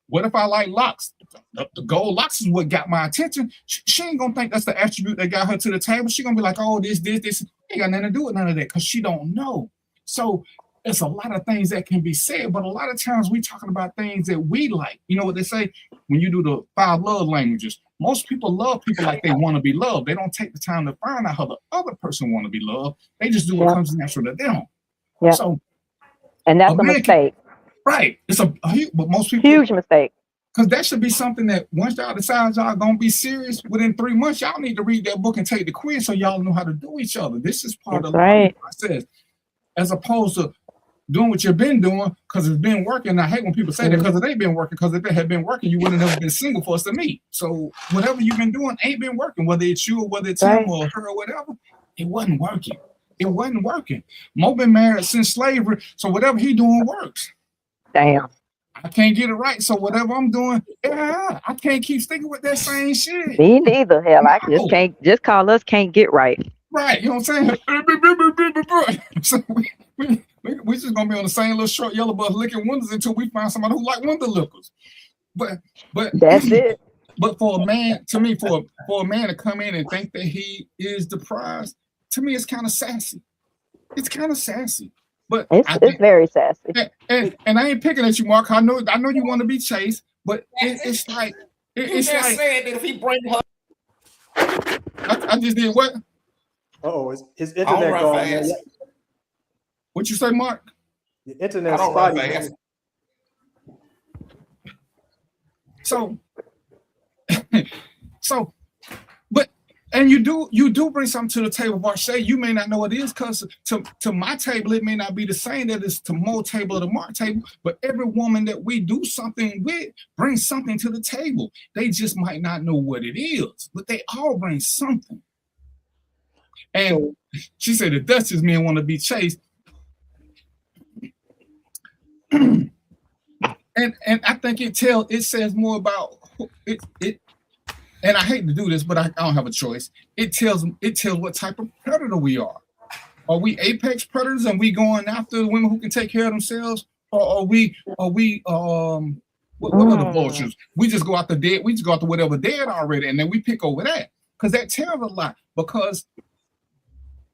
what if I like locks? The gold locks is what got my attention. She ain't gonna think that's the attribute that got her to the table. She gonna be like, oh, this. Ain't got nothing to do with none of that, because she don't know. So it's a lot of things that can be said, but a lot of times we talking about things that we like. You know what they say when you do the 5 love languages? Most people love people like they want to be loved. They don't take the time to find out how the other person want to be loved. They just do what comes natural to them. Yeah. So, and that's a mistake. Right. It's but most people, huge mistake. Because that should be something that once y'all decide y'all gonna be serious, within 3 months, y'all need to read that book and take the quiz so y'all know how to do each other. This is part of the learning process, as opposed to doing what you've been doing because it's been working. I hate when people say that, because it ain't been working, because if it had been working, you would have never been single for us to meet. So whatever you've been doing ain't been working, whether it's you or whether it's him or her or whatever, it wasn't working. It wasn't working. Mo been married since slavery, so whatever he doing works. Damn. I can't get it right, so whatever I'm doing, I can't keep sticking with that same shit. Me neither. Hell, I just call us can't get right. Right, you know what I'm saying? So we just gonna be on the same little short yellow bus licking windows until we find somebody who like window lickers. But that's it. But for a man, to me, for a man to come in and think that he is the prize, to me, it's kind of sassy. It's kind of sassy. But it's very sassy. And I ain't picking at you, Mark. I know you want to be chased, but it's like it's just like said that if he bring her, I just did what? Oh, his internet gone. What you say, Mark? The internet's spotty. And you do bring something to the table, Marche. You may not know what it is, because to my table, it may not be the same that is to Mo's table or the Mark table, but every woman that we do something with brings something to the table. They just might not know what it is, but they all bring something. And she said the Duchess men want to be chased. And I think it says more about it. And I hate to do this, but I don't have a choice. It tells what type of predator we are. Are we apex predators and we going after the women who can take care of themselves, or are we what are the vultures? We just go after dead. We just go after whatever dead already, and then we pick over that, because that tells a lot. Because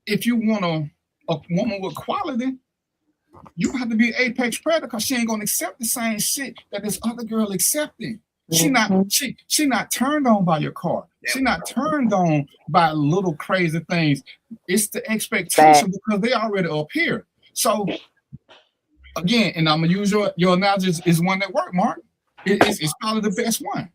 if you want a woman with quality, you have to be an apex predator, because she ain't gonna accept the same shit that this other girl accepting. She not turned on by your car. She not turned on by little crazy things. It's the expectation, because they already up here. So again, and I'm gonna use your analogy is one that worked, Mark. It's probably the best one.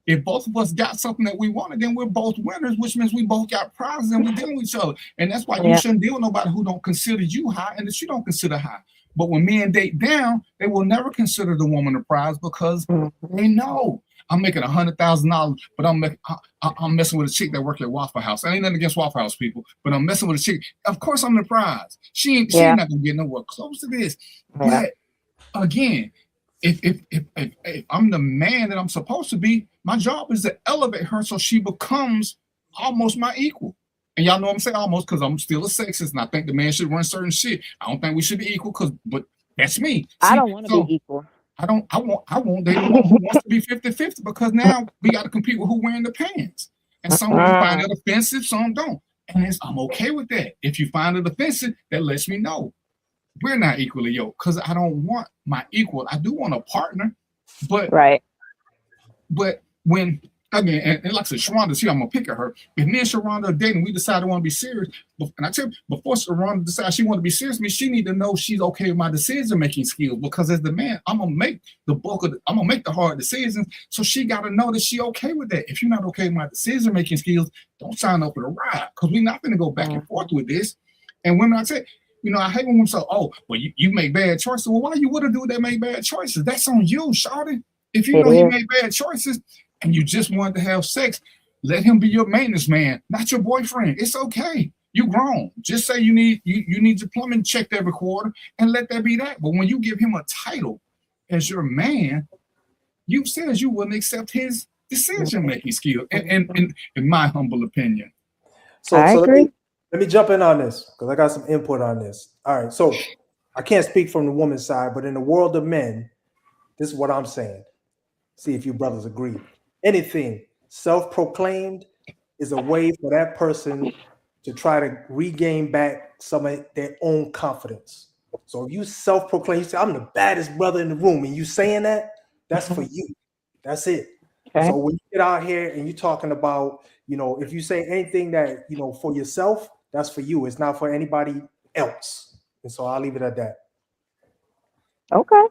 If both of us got something that we wanted, then we're both winners, which means we both got prizes and we're dealing with each other. And that's why you shouldn't deal with nobody who don't consider you high and that you don't consider high. But when men date down, they will never consider the woman a prize, because they know I'm making $100,000, but I'm messing with a chick that works at Waffle House. I ain't nothing against Waffle House people, but I'm messing with a chick. Of course, I'm the prize. She ain't not gonna get nowhere close to this. But again, if I'm the man that I'm supposed to be, my job is to elevate her so she becomes almost my equal. And y'all know what I'm saying almost because I'm still a sexist, and I think the man should run certain shit. I don't think we should be equal but that's me. See, I don't want to be equal. I won't date a woman who wants to be 50-50 because now we got to compete with who wearing the pants. And some women find that offensive, some don't. And I'm okay with that. If you find it offensive, that lets me know we're not equally yoked because I don't want my equal. I do want a partner, but when again, and like I said, Sharonda's here, I'm gonna pick at her. If me and Sharonda are dating, we decide to want to be serious. And I tell you, before Sharonda decides she want to be serious with me, she need to know she's okay with my decision making skills. Because as the man, I'm gonna make the hard decisions. So she gotta know that she okay with that. If you're not okay with my decision making skills, don't sign up for the ride because we're not gonna go back and forth with this. And women, I say, I hate when women say, "Oh, well, you make bad choices." Well, why you with a dude that make bad choices? That's on you, shawty. If you know he made bad choices and you just wanted to have sex, let him be your maintenance man, not your boyfriend. It's okay. You grown. Just say you need your plumbing checked every quarter and let that be that. But when you give him a title as your man, you said you wouldn't accept his decision-making skill, and in my humble opinion. So let me jump in on this because I got some input on this. All right, so I can't speak from the woman's side, but in the world of men, this is what I'm saying. See if you brothers agree. Anything self-proclaimed is a way for that person to try to regain back some of their own confidence. So if you self-proclaim, you say, I'm the baddest brother in the room, and you saying that, that's for you. That's it. Okay. So when you get out here and you're talking about, if you say anything that, for yourself, that's for you. It's not for anybody else. And so I'll leave it at that. Okay.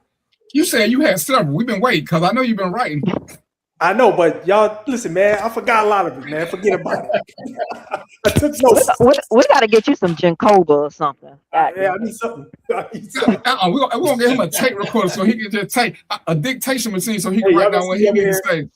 You said you had several. We've been waiting because I know you've been writing. I know, but y'all, listen, man, I forgot a lot of it, man. Forget about it. I took notes. We got to get you some Jankoba or something. Yeah, I need something. We're going to get him a tape recorder so he can just take a dictation machine so he can write down what he needs to say.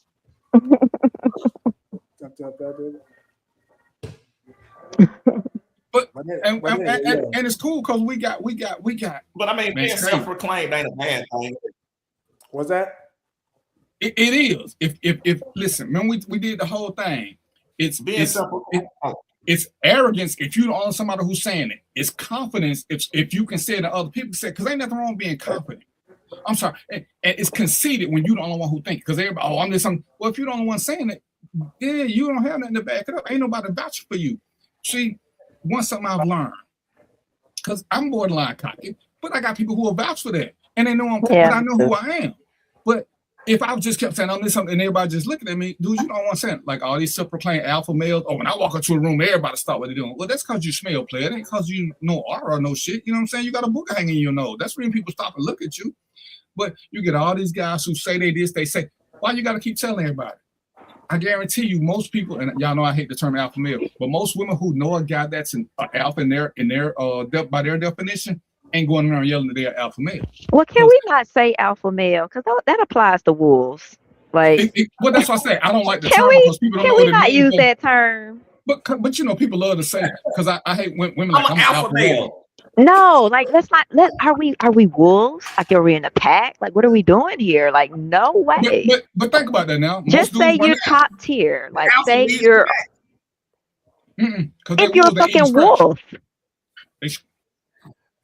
But and it's cool because we got. But I mean, being self-proclaimed ain't a bad thing. What's that? It is. If listen, when we did the whole thing, it's arrogance if you don't own somebody who's saying it. It's confidence if you can say it and other people say, because ain't nothing wrong with being confident. I'm sorry, and it's conceited when you the only one who thinks, because everybody, I'm just something. Well, if you're the only one saying it, yeah, you don't have nothing to back it up. Ain't nobody vouching for you. See, once something I've learned, because I'm borderline cocky, but I got people who will vouch for that, and they know I'm cocky, but I know who I am. But if I just kept saying, I'm this something, and everybody just looking at me, dude, you don't want to say it. Like all these self-proclaimed alpha males, when I walk into a room, everybody stop what they're doing. Well, that's because you smell, player. It ain't because you know aura or no shit. You know what I'm saying? You got a booger hanging in your nose. That's when people stop and look at you. But you get all these guys who say they this, they say, why you got to keep telling everybody? I guarantee you, most people, and y'all know I hate the term alpha male, but most women who know a guy that's an alpha by their definition, ain't going around yelling that they're alpha male. Well, can we not say alpha male? Because that applies to wolves. Like, well, that's what I say. I don't like the term because people don't know what it means. Can we not use that term? But people love to say it because I hate women like I'm alpha male. No, like let's not. Are we wolves? Like, are we in a pack? Like, what are we doing here? Like, no way. But think about that now. Just say you're top tier. Like, say you're. If you're a fucking wolf.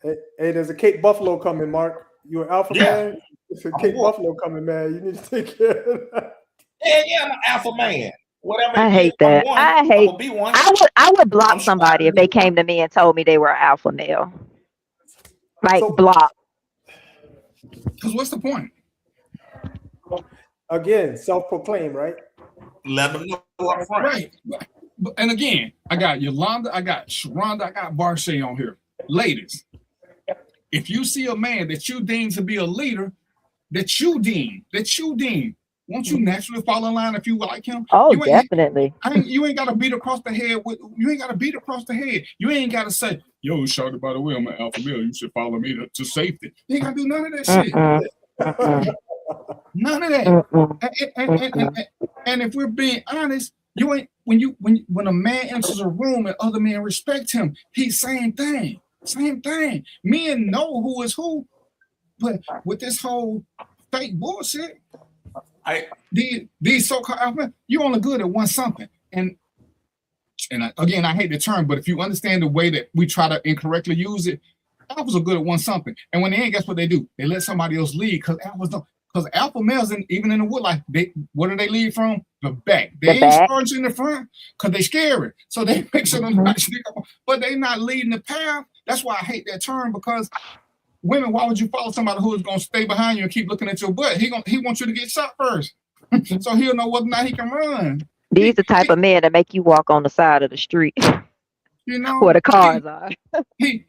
Hey, there's a Cape Buffalo coming, Mark. You an alpha man? It's a Cape Buffalo coming, man. You need to take care of that. Yeah, I'm an alpha man. Whatever. I hate that. I would block somebody if they came to me and told me they were an alpha male. Like, block. Because what's the point? Again, self-proclaimed, right? Let them know up front. Right. And again, I got Yolanda, I got Sharonda, I got Barshay on here. Ladies, if you see a man that you deem to be a leader, that you deem, won't you naturally fall in line if you like him? Oh, definitely. You ain't got to beat across the head. You ain't got to beat across the head. You ain't got to say, yo, shawty, by the way, I'm an alpha male. You should follow me to safety. You ain't got to do none of that shit. None of that. And if we're being honest, you ain't when a man enters a room and other men respect him, he's same thing. Men know who is who, but with this whole fake bullshit. These so-called alpha, you're only good at one something. And again, I hate the term, but if you understand the way that we try to incorrectly use it, alphas are good at one something. And when they ain't, guess what they do? They let somebody else lead because alphas don't. Because alpha males, even in the wood life, where do they lead from? The back. They ain't charging in the front because they scary. So they make sure nobody sneak up. But they not leading the path. That's why I hate that term, because women, why would you follow somebody who is going to stay behind you and keep looking at your butt? He wants you to get shot first. So he'll know whether or not he can run. These the type of men that make you walk on the side of the street. You know, where the cars are. He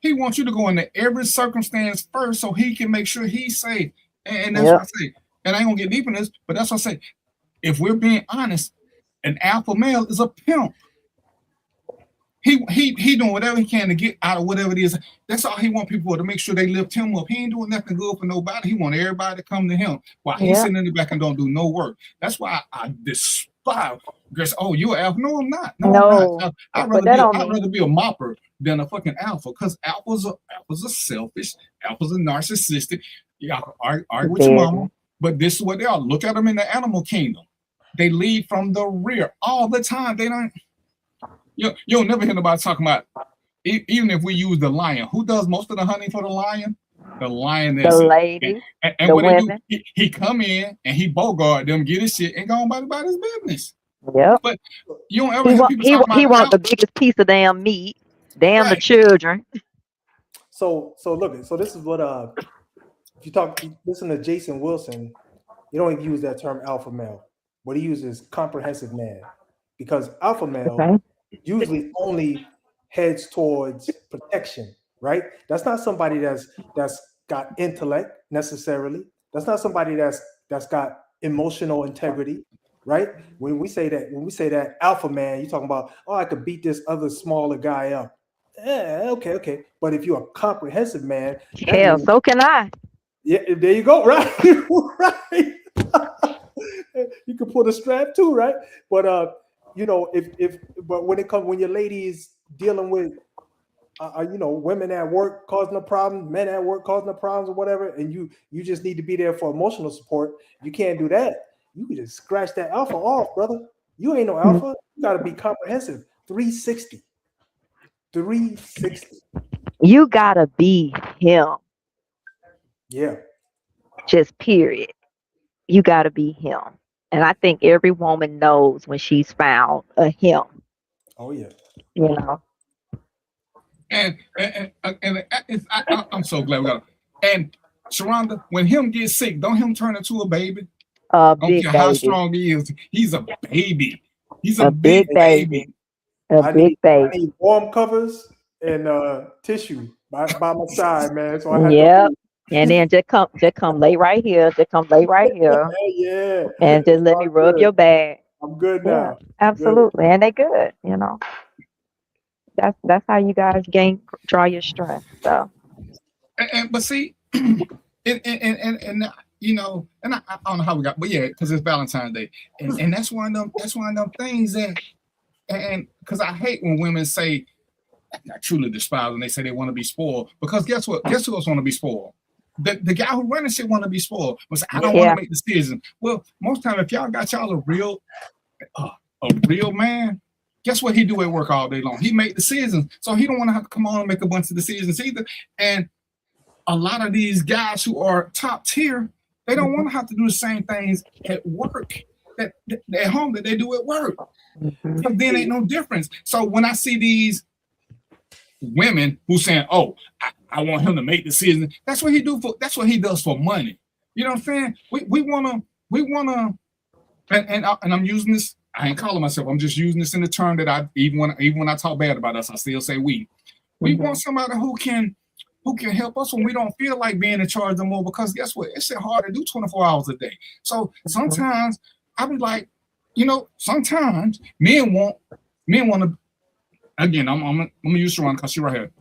wants you to go into every circumstance first so he can make sure he's safe. And that's what I say. And I ain't gonna get deep in this, but that's what I say. If we're being honest, an alpha male is a pimp. He doing whatever he can to get out of whatever it is. That's all he want people to make sure they lift him up. He ain't doing nothing good for nobody. He want everybody to come to him while he's sitting in the back and don't do no work. That's why I despise. Because you're an alpha. No, I'm not. No. I'm not. I'd rather be a mopper than a fucking alpha. Because alphas are selfish. Alphas are narcissistic. Y'all argue with your mama, but this is what they are. Look at them in the animal kingdom. They lead from the rear all the time. They don't. You'll never hear nobody talking about. Even if we use the lion, who does most of the hunting for the lion? The lioness. The lady. And the what women. They do, he come in and he bogart them, get his shit, and go on about his business. Yep. But you don't ever hear people talk about. He wants the biggest piece of damn meat. Damn the children. So look. So this is what if you listen to Jason Wilson, you don't even use that term alpha male. What he uses is comprehensive man, because alpha male usually only heads towards protection, right? That's not somebody that's got intellect necessarily. That's not somebody that's got emotional integrity, right? When we say that alpha man, you're talking about, I could beat this other smaller guy up. Yeah, okay. But if you're a comprehensive man, hell, so can I. Yeah, there you go, right? Right. You can pull the strap too, right? But when your lady is dealing with women at work causing a problem, men at work causing the problems or whatever, and you just need to be there for emotional support, you can't do that. You can just scratch that alpha off, brother. You ain't no alpha. You gotta be comprehensive. 360. You gotta be him. Yeah. Just period. You gotta be him. And I think every woman knows when she's found a him. Oh yeah. You know. And I'm so glad we got it. And Sharonda, when him gets sick, don't him turn into a baby? Don't care how strong he is. He's a baby. He's a big baby. I need warm covers and tissue by my side, man. So I have to. And then just come lay right here. Just come lay right here. Yeah. And just let me rub your back. I'm good now. Absolutely. Good. And they good, you know. That's how you guys draw your strength. So but see, and you know, and I don't know how we got, but yeah, because it's Valentine's Day. And that's one of them things that, and because I hate when women say, I truly despise when they say they want to be spoiled, because guess what? Guess who else want to be spoiled? The guy who running shit want to be spoiled. But I don't want to make decisions. Well, most time if y'all got y'all a real man, guess what he do at work all day long? He make decisions. So he don't want to have to come on and make a bunch of decisions either. And a lot of these guys who are top tier, they don't want to have to do the same things at work that at home that they do at work. Because then ain't no difference. So when I see these women who saying, I want him to make decisions, that's what he does for money. You know what I'm saying? We wanna and I'm using this, I ain't calling myself, I'm just using this in the term that I even when I talk bad about us, I still say we want somebody who can help us when we don't feel like being in charge no more, because guess what? It's hard to do 24 hours a day. So sometimes I be like, sometimes men want to, again, I'm gonna use Sharon because she's right here.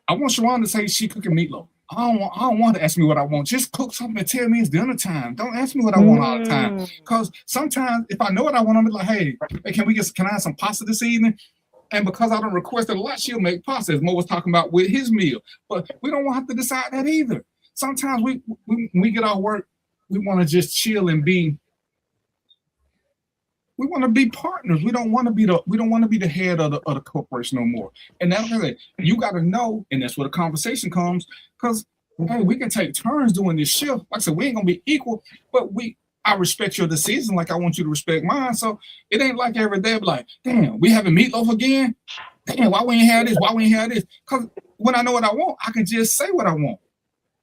I want Sharon to say she cooking meatloaf. I don't want to ask me what I want. Just cook something and tell me it's dinner time. Don't ask me what I want all the time. Because sometimes if I know what I want, I'm like, hey, can I have some pasta this evening? And because I don't request it a lot, she'll make pasta, as Mo was talking about with his meal. But we don't want to have to decide that either. sometimes when we get our work, we want to just chill and be. We want to be partners. We don't want to be the head of the corporation no more. And that's what you got to know, and that's where the conversation comes. Because hey, we can take turns doing this shift. Like I said, we ain't gonna be equal, but I respect your decision like I want you to respect mine. So it ain't like every day, like, damn, we having meatloaf again? Damn, why we ain't have this? Why we ain't have this? Because when I know what I want, I can just say what I want.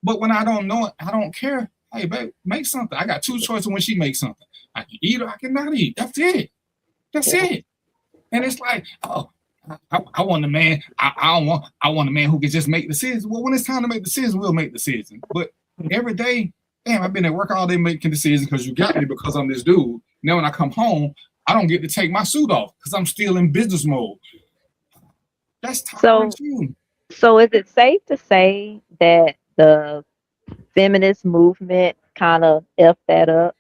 But when I don't know it, I don't care. Hey, babe, make something. I got two choices when she makes something. I can eat or I cannot eat. That's it. That's it. And it's like, oh, I want a man. I want a man who can just make decisions. Well, when it's time to make decisions, we'll make decisions. But every day, damn, I've been at work all day making decisions because you got me because I'm this dude. Now when I come home, I don't get to take my suit off because I'm still in business mode. That's tiring too. So is it safe to say that the feminist movement kind of effed that up?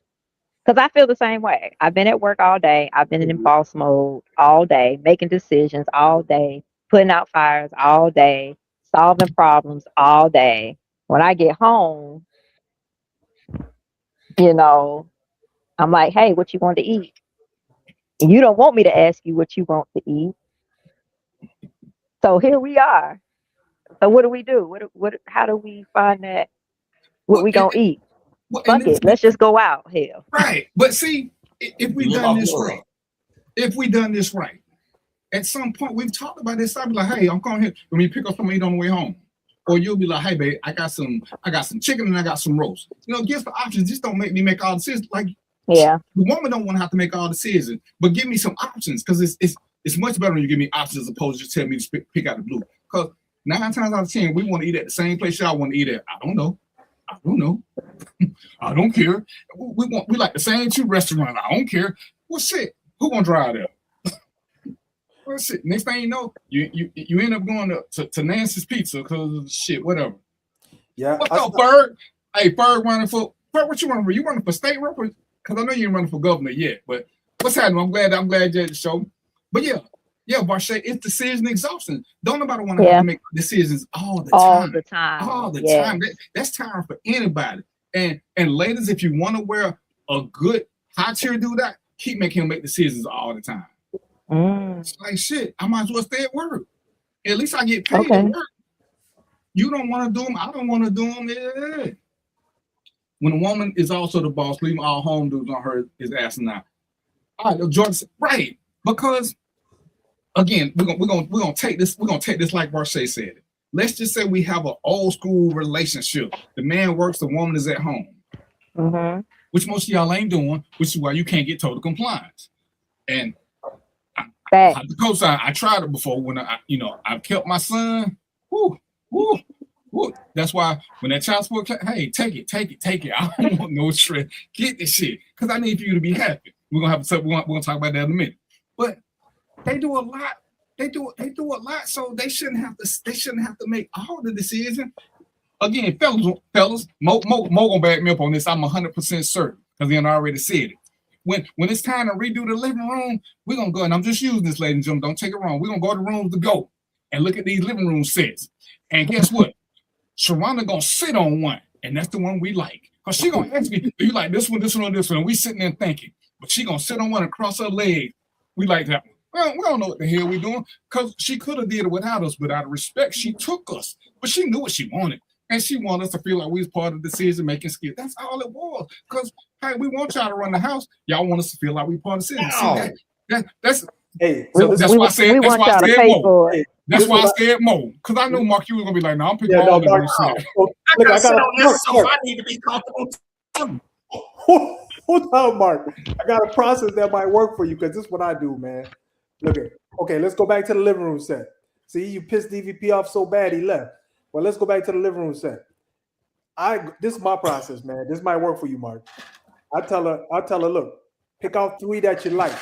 Because I feel the same way. I've been at work all day. I've been in boss mode all day, making decisions all day, putting out fires all day, solving problems all day. When I get home, you know, I'm like, hey, what you want to eat? And you don't want me to ask you what you want to eat. So here we are. So what do we do? How do we find that what we gonna eat? Fuck it. Let's just go out. Hell. Right. But see, if we done this right, at some point we've talked about this. I'll be like, hey, I'm going here. Let me pick up some meat on the way home. Or you'll be like, hey, babe, I got some chicken and I got some roast. You know, give the options. Just don't make me make all the decisions. Like, yeah, the woman don't want to have to make all the decisions, but give me some options because it's much better when you give me options as opposed to just tell me to pick out the blue. Because 9 times out of 10, we want to eat at the same place y'all want to eat at. I don't know. I don't care. We like the same 2 restaurants. I don't care. Well, shit, who gonna drive there? Well, shit. Next thing you know, you end up going to Nancy's Pizza because shit, whatever. Yeah. What's up, Ferg? Hey, Ferg running for what you running for? You running for state rep? Because I know you ain't running for governor yet. But what's happening? I'm glad you had the show. But yeah, Barshay, it's decision exhaustion. Don't nobody want to have to make decisions all the time. That's time for anybody. And ladies, if you want to wear a good high tier do that, keep making him make decisions all the time. It's like shit. I might as well stay at work. At least I get paid at work. You don't want to do them. I don't want to do them. Yeah. When a woman is also the boss, leaving all home dudes on her is asinine. All right, Jordan said, right, because again, we're gonna take this like Barshay said it. Let's just say we have an old school relationship. The man works, the woman is at home, which most of y'all ain't doing, which is why you can't get total compliance. And the cosign, I tried it before when I've kept my son. Woo. That's why when that child support, hey, take it. I don't want no stress. Get this shit because I need for you to be happy. We're gonna talk about that in a minute. But they do a lot. They do a lot, so they shouldn't have to make all the decisions. Again, fellas, Mo gonna back me up on this. I'm 100% certain because he already said it. When it's time to redo the living room, we're gonna go, and I'm just using this, ladies and gentlemen, don't take it wrong. We're gonna go to rooms to go and look at these living room sets. And guess what? Sharonda gonna sit on one, and that's the one we like. Because she gonna ask me, do you like this one, or this one? And we sitting there thinking, but she gonna sit on one and cross her legs. We like that one. Well, we don't know what the hell we doing because she could have did it without us, but out of respect, she took us. But she knew what she wanted. And she wanted us to feel like we was part of the decision-making skill. That's all it was. Because, hey, we want y'all to run the house. Y'all want us to feel like we part of the decision. That's why I said Mo. That's why I said Mo. Because I know, Mark, you was going to be like, no, I'm picking all of this shit. I got to sit on this, so I need to be comfortable too. Hold on, Mark. I got a process that might work for you because this is what I do, man. Look at okay, let's go back to the living room set. See, you pissed DVP off so bad he left. Well, let's go back to the living room set. This is my process, man. This might work for you, Mark. I tell her, look, pick out 3 that you like.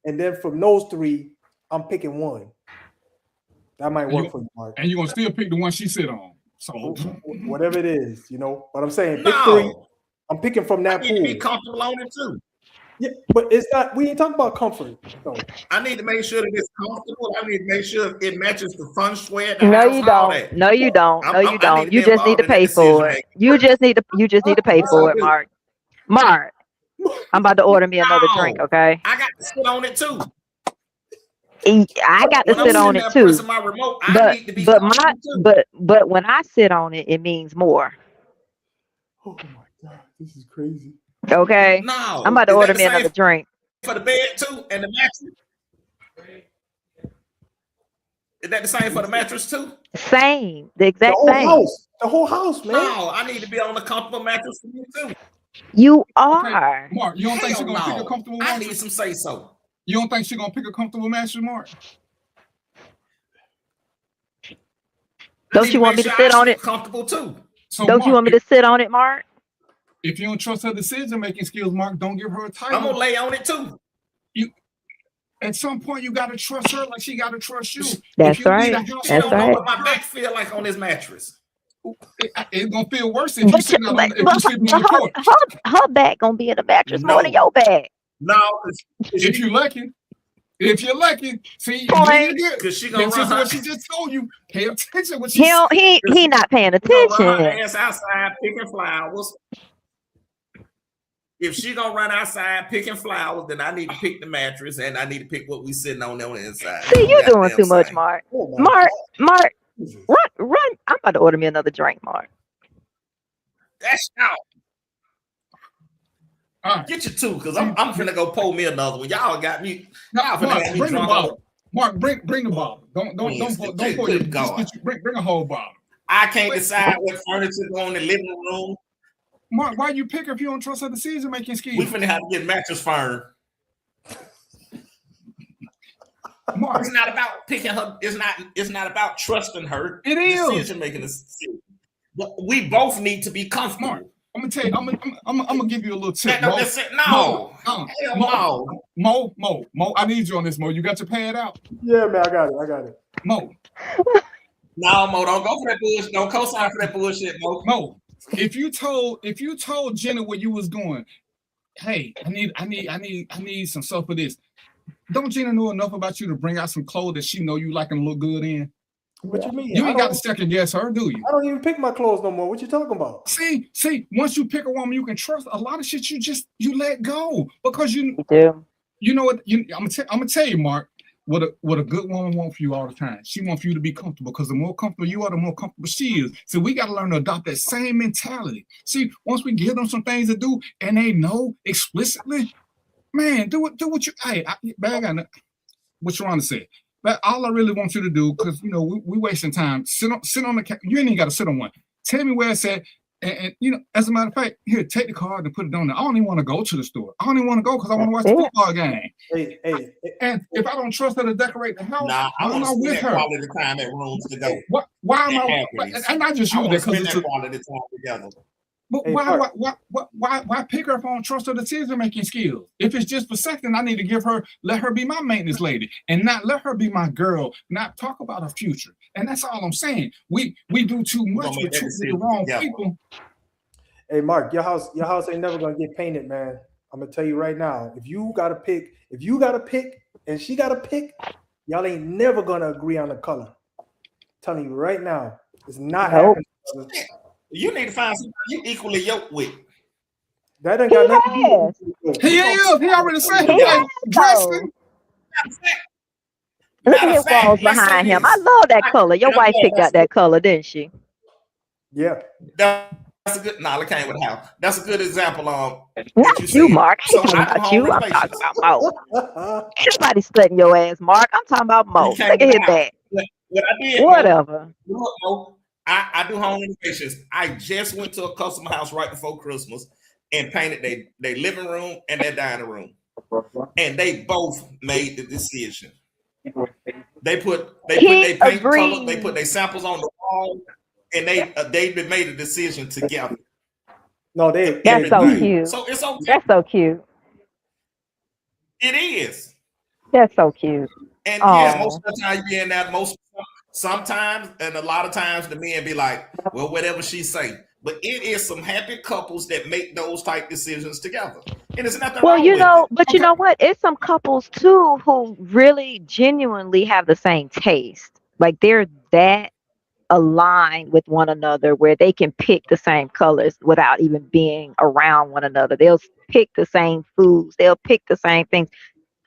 And then from those 3, I'm picking 1. That might work for you, Mark. And you're gonna still pick the one she sit on. So whatever it is, But I'm saying pick 3. I'm picking from that pool. Be comfortable on it too. Yeah, but it's not. We ain't talking about comfort. So. I need to make sure that it's comfortable. I need to make sure it matches the feng shui at the No, house. you All don't. that. No, you don't. No, you don't. You just need to pay for it. You You just need to pay for it, Mark. Mark, I'm about to order me another drink, okay? I got to sit on it too. I got to sit on it too. My remote, but when I sit on it, it means more. Oh my God, this is crazy. Okay. No, I'm about to order me another drink. For the bed too, and the mattress. Is that the same for the mattress too? Same, the exact same. The whole house, man. No, I need to be on a comfortable mattress for you too. You are. Okay. Mark, you don't think she's gonna pick a comfortable mattress? I need some say so. You don't think she's gonna pick a comfortable mattress, Mark? Don't you want me to sit on it? Comfortable too. So don't you want me to sit on it, Mark? If you don't trust her decision-making skills, Mark, don't give her a title. I'm gonna lay on it too. At some point, you gotta trust her like she gotta trust you. That's right. That's right. Know what my back feel like on this mattress. It's gonna feel worse if you sitting on the porch. Her back gonna be in the mattress more than your back. No, if you're lucky. If you're lucky, see, because she gonna run what she just told you. Pay attention. What he not paying attention. Run her ass outside picking flowers. If she gonna run outside picking flowers, then I need to pick the mattress and I need to pick what we sitting on the inside. See, you doing too much, Mark. Mark, run. I'm about to order me another drink, Mark. That's out. Get you two, because I'm finna go pull me another one. Y'all got me. Y'all finna have me bring drunk. The bottle. Mark, bring the bottle. Don't pour your bring a whole bottle. I can't decide what furniture go in the living room. Mark, why you pick her if you don't trust her decision-making skills? We finna have to get mattress firm. Mark, it's not about picking her. It's not about trusting her. It is decision-making. But we both need to be comfortable. Mark, I'm gonna tell you. I'm gonna give you a little tip. No. Mo, I need you on this, Mo. You got your pad out? Yeah, man, I got it. Mo. No, Mo, don't go for that bullshit. Don't co-sign for that bullshit, Mo. Mo, if you told Jenna where you was going, hey, I need some stuff for this. Don't Gina know enough about you to bring out some clothes that she know you like and look good in? What you mean? You ain't got to second guess her, do you? I don't even pick my clothes no more. What you talking about? See, once you pick a woman you can trust, a lot of shit you let go because you know what? I'm gonna tell you, Mark, what a good woman wants for you all the time. She wants for you to be comfortable because the more comfortable you are, the more comfortable she is. So we got to learn to adopt that same mentality. See, once we give them some things to do and they know explicitly, man, do what you. Hey, what you want to say? But all I really want you to do, because we wasting time. Sit on the. You ain't even got to sit on one. Tell me where it's at, and as a matter of fact, here, take the card and put it on there. I don't even want to go to the store. I don't even want to go because I want to watch the football game. Hey. And if I don't trust her to decorate the house, I'm not with her. Quality time at rooms to go. Why am I? And not just you there because it's quality time together. But why pick her if I don't trust her decision-making skills? If it's just for second, I need to let her be my maintenance lady and not let her be my girl, not talk about her future. And that's all I'm saying. We do too much with the wrong people. Hey, Mark, your house ain't never gonna get painted, man. I'm gonna tell you right now. If you gotta pick and she gotta pick, y'all ain't never gonna agree on the color. I'm telling you right now, it's not happening. You need to find somebody you equally yoked with. That ain't got nothing to do with it. He already said he dressing. Look at his walls behind him. I love that color. Your wife picked out that color, didn't she? Yeah. That's a good. It came with a house. That's a good example. Not you, Mark. I ain't talking about you. I'm talking about Mo. Everybody's studying your ass, Mark. I'm talking about Mo. Look at his back. What I did. Whatever. Look, Mo, I do home renovations. I just went to a custom house right before Christmas and painted their living room and their dining room. And they both made the decision. They put their paint color, they put their samples on the wall, and they made a decision together. No, that's so cute. So it's okay. That's so cute. It is. That's so cute. And yeah, most of the time you be in that sometimes and a lot of times the men be like, well, whatever she say. But it is some happy couples that make those type decisions together. And there's nothing Well, wrong with it. but you know what? It's some couples too who really genuinely have the same taste. Like they're that aligned with one another where they can pick the same colors without even being around one another. They'll pick the same foods. They'll pick the same things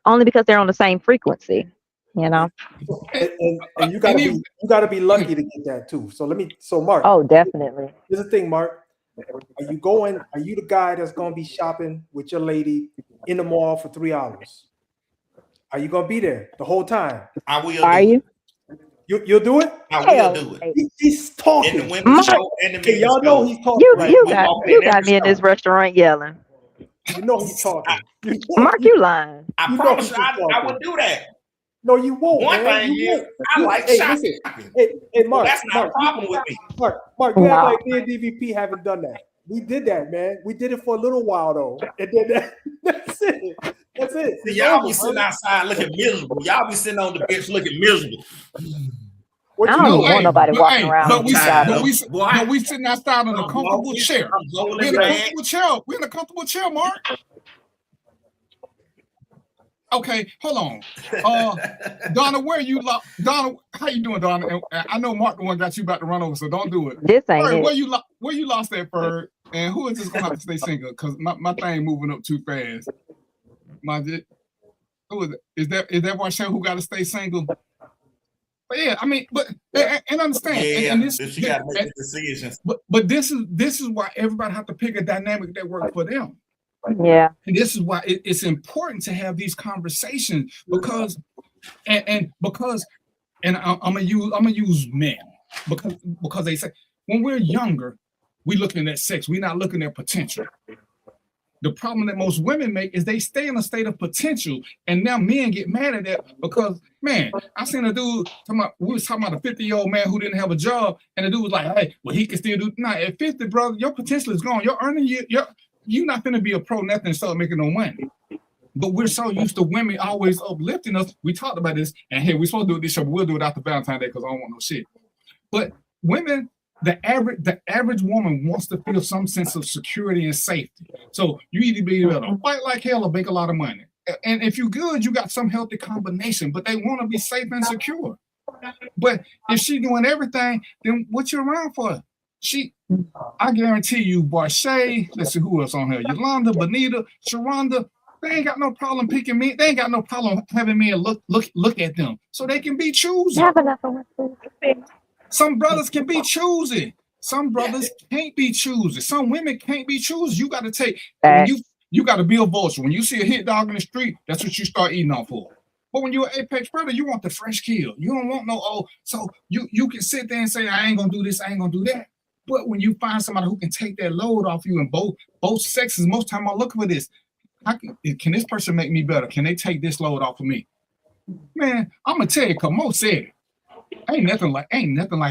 only because they're on the same frequency. And you gotta be lucky to get that too. So Mark. Oh, definitely. Here's the thing, Mark. Are you the guy that's gonna be shopping with your lady in the mall for 3 hours? Are you gonna be there the whole time? I will. Are you? You'll do it? I will do it. He's talking. And the women show and the men y'all know he's talking. You got me in this restaurant yelling. You know he's talking. Mark, you lying. I promise you, I would do that. No, you won't. One man. thing is, I like shopping. Hey, Mark. That's not a problem with me. Mark, you act like me and DVP haven't done that. We did that, man. We did it for a little while though, and then that's it. That's it. See, y'all be sitting outside looking miserable. Y'all be sitting on the bench looking miserable. I don't want nobody walking around. But we sitting outside in a comfortable chair. We're in a comfortable chair. We're in a comfortable chair, Mark. Okay, hold on. Donna, where you Donna, how you doing, Donna? And I know Mark the one got you about to run over, so don't do it. This ain't Ferg, it. where you lost that, Ferg? And who is this gonna have to stay single? Because my thing moving up too fast. Who is it? Is that Marshall who got to stay single? But yeah, I mean, and understand. Yeah, and this, she got to make decisions. But this is why everybody have to pick a dynamic that works for them. Yeah. And this is why it's important to have these conversations because I'm gonna use men because they say when we're younger, we're looking at sex, we're not looking at potential. The problem that most women make is they stay in a state of potential, and now men get mad at that because, man, I seen a dude we was talking about a 50-year-old man who didn't have a job, and the dude was like, hey, well, he can still do. Nah, at 50, brother, your potential is gone. You're earning you're not gonna be a pro nothing and start making no money. But we're so used to women always uplifting us. We talked about this, and hey, we're supposed to do this show, but we'll do it after Valentine's Day because I don't want no shit. But women, the average woman wants to feel some sense of security and safety. So you either be able to fight like hell or make a lot of money. And if you're good, you got some healthy combination, but they want to be safe and secure. But if she's doing everything, then what you around for? I guarantee you, Barchay, let's see who else on here. Yolanda, Bonita, Sharonda, they ain't got no problem picking me. They ain't got no problem having me look at them. So they can be choosy. Some brothers can be choosy. Some brothers can't be choosy. Some women can't be choosy. You got to take, you got to be a vulture. When you see a hit dog in the street, that's what you start eating off for. But when you're an apex predator, you want the fresh kill. You don't want no, so you can sit there and say, I ain't going to do this, I ain't going to do that. But when you find somebody who can take that load off you in both sexes, most time I'm looking for this. Can this person make me better? Can they take this load off of me? Man, I'm gonna tell you, cause Mo said it. Ain't nothing like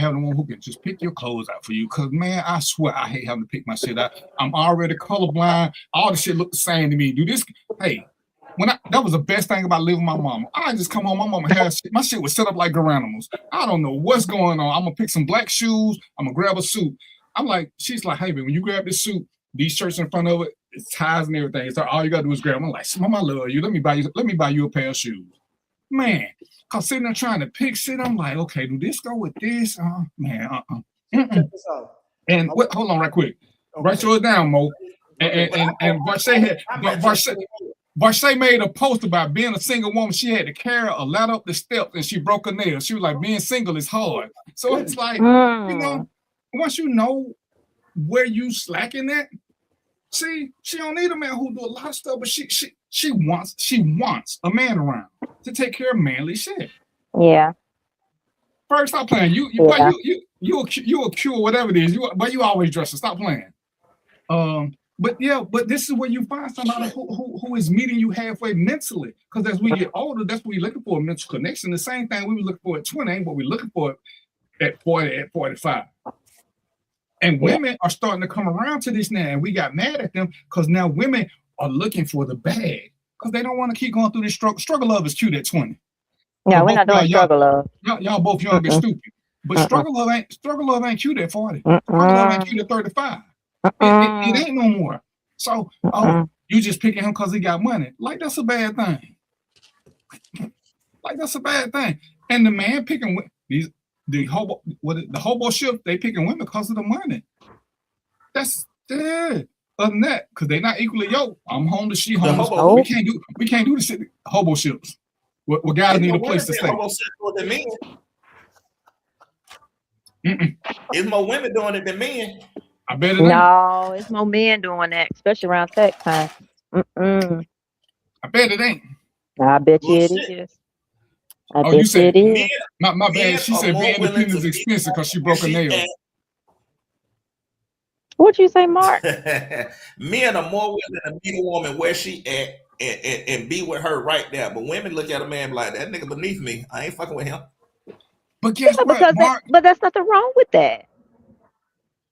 having one who can just pick your clothes out for you. Cause man, I swear I hate having to pick my shit out. I'm already colorblind. All the shit look the same to me. Do this. Hey, that was the best thing about living with my mama. I just come home, my mama has shit. My shit was set up like Garanimals. I don't know what's going on. I'm gonna pick some black shoes. I'm gonna grab a suit. She's like, hey man, when you grab this suit, these shirts in front of it, it's ties and everything. So all you gotta do is grab them. I'm like, Mama, I love you. Let me buy you a pair of shoes. Man, cause sitting there trying to pick shit, I'm like, okay, do this go with this? Check this out. And hold on right quick. Okay. Write yours down, Mo. And Barchay made a post about being a single woman. She had to carry a ladder up the steps and she broke her nail. She was like, being single is hard. So it's like, once you know where you slacking at, she don't need a man who do a lot of stuff, but she wants a man around to take care of manly shit. Yeah. First, stop playing. You'll cure whatever it is. But you always dress her. Stop playing. But this is where you find somebody who is meeting you halfway mentally. Because as we get older, that's what we're looking for, a mental connection. The same thing we were looking for at 20 ain't what we're looking for at 40, at 45. And women are starting to come around to this now, and we got mad at them because now women are looking for the bag because they don't want to keep going through this struggle. Struggle love is cute at 20. Yeah, we're not doing struggle love. Y'all both young and stupid. But struggle love ain't cute at 40. Struggle love ain't cute at 35. It ain't no more. So You just picking him because he got money. Like that's a bad thing. Like that's a bad thing. And the man picking the hobo ship, they picking women because of the money. That's dead. Other than that, because they're not equally yoked. I'm homeless, she homeless. We can't do the shit. Hobo ships. What guys need a place to stay. Than men. It's more women doing it than men. I bet it No, it's more men doing that, especially around tax time. I bet it ain't. I bet you it is. I bet you said it is. My bad. She said being independent is expensive because she broke a nail. What'd you say, Mark? Men are more willing to meet a woman where she at and be with her right there. But women look at a man like, that nigga beneath me. I ain't fucking with him. But guess what, Mark? But that's nothing wrong with that.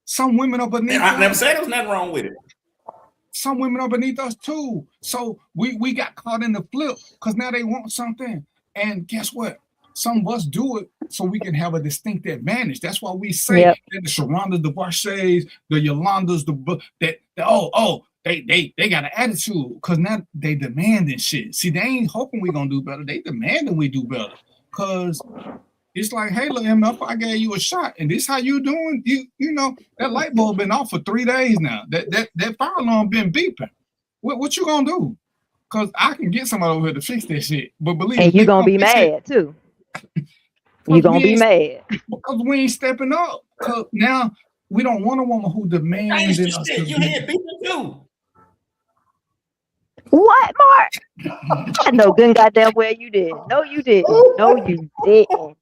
Some women are beneath us. I never said there was nothing wrong with it. Some women are beneath us too. So we got caught in the flip because now they want something. And guess what? Some of us do it so we can have a distinct advantage. That's why we say that the Sharondas, the Varshays, the Yolandas, they got an attitude because now they demanding shit. See, they ain't hoping we gonna do better. They demanding we do better. Cause it's like, hey, look, MF, I gave you a shot, and this how you doing? You know that light bulb been off for 3 days now. That fire alarm been beeping. What you gonna do? Cause I can get somebody over here to fix that shit. But believe me, you gonna be mad too. You gonna be mad because we ain't stepping up. Cause now we don't want a woman who demands in us. You had beeping too. What, Mark? I know good goddamn well you did. No, you didn't. No, you didn't.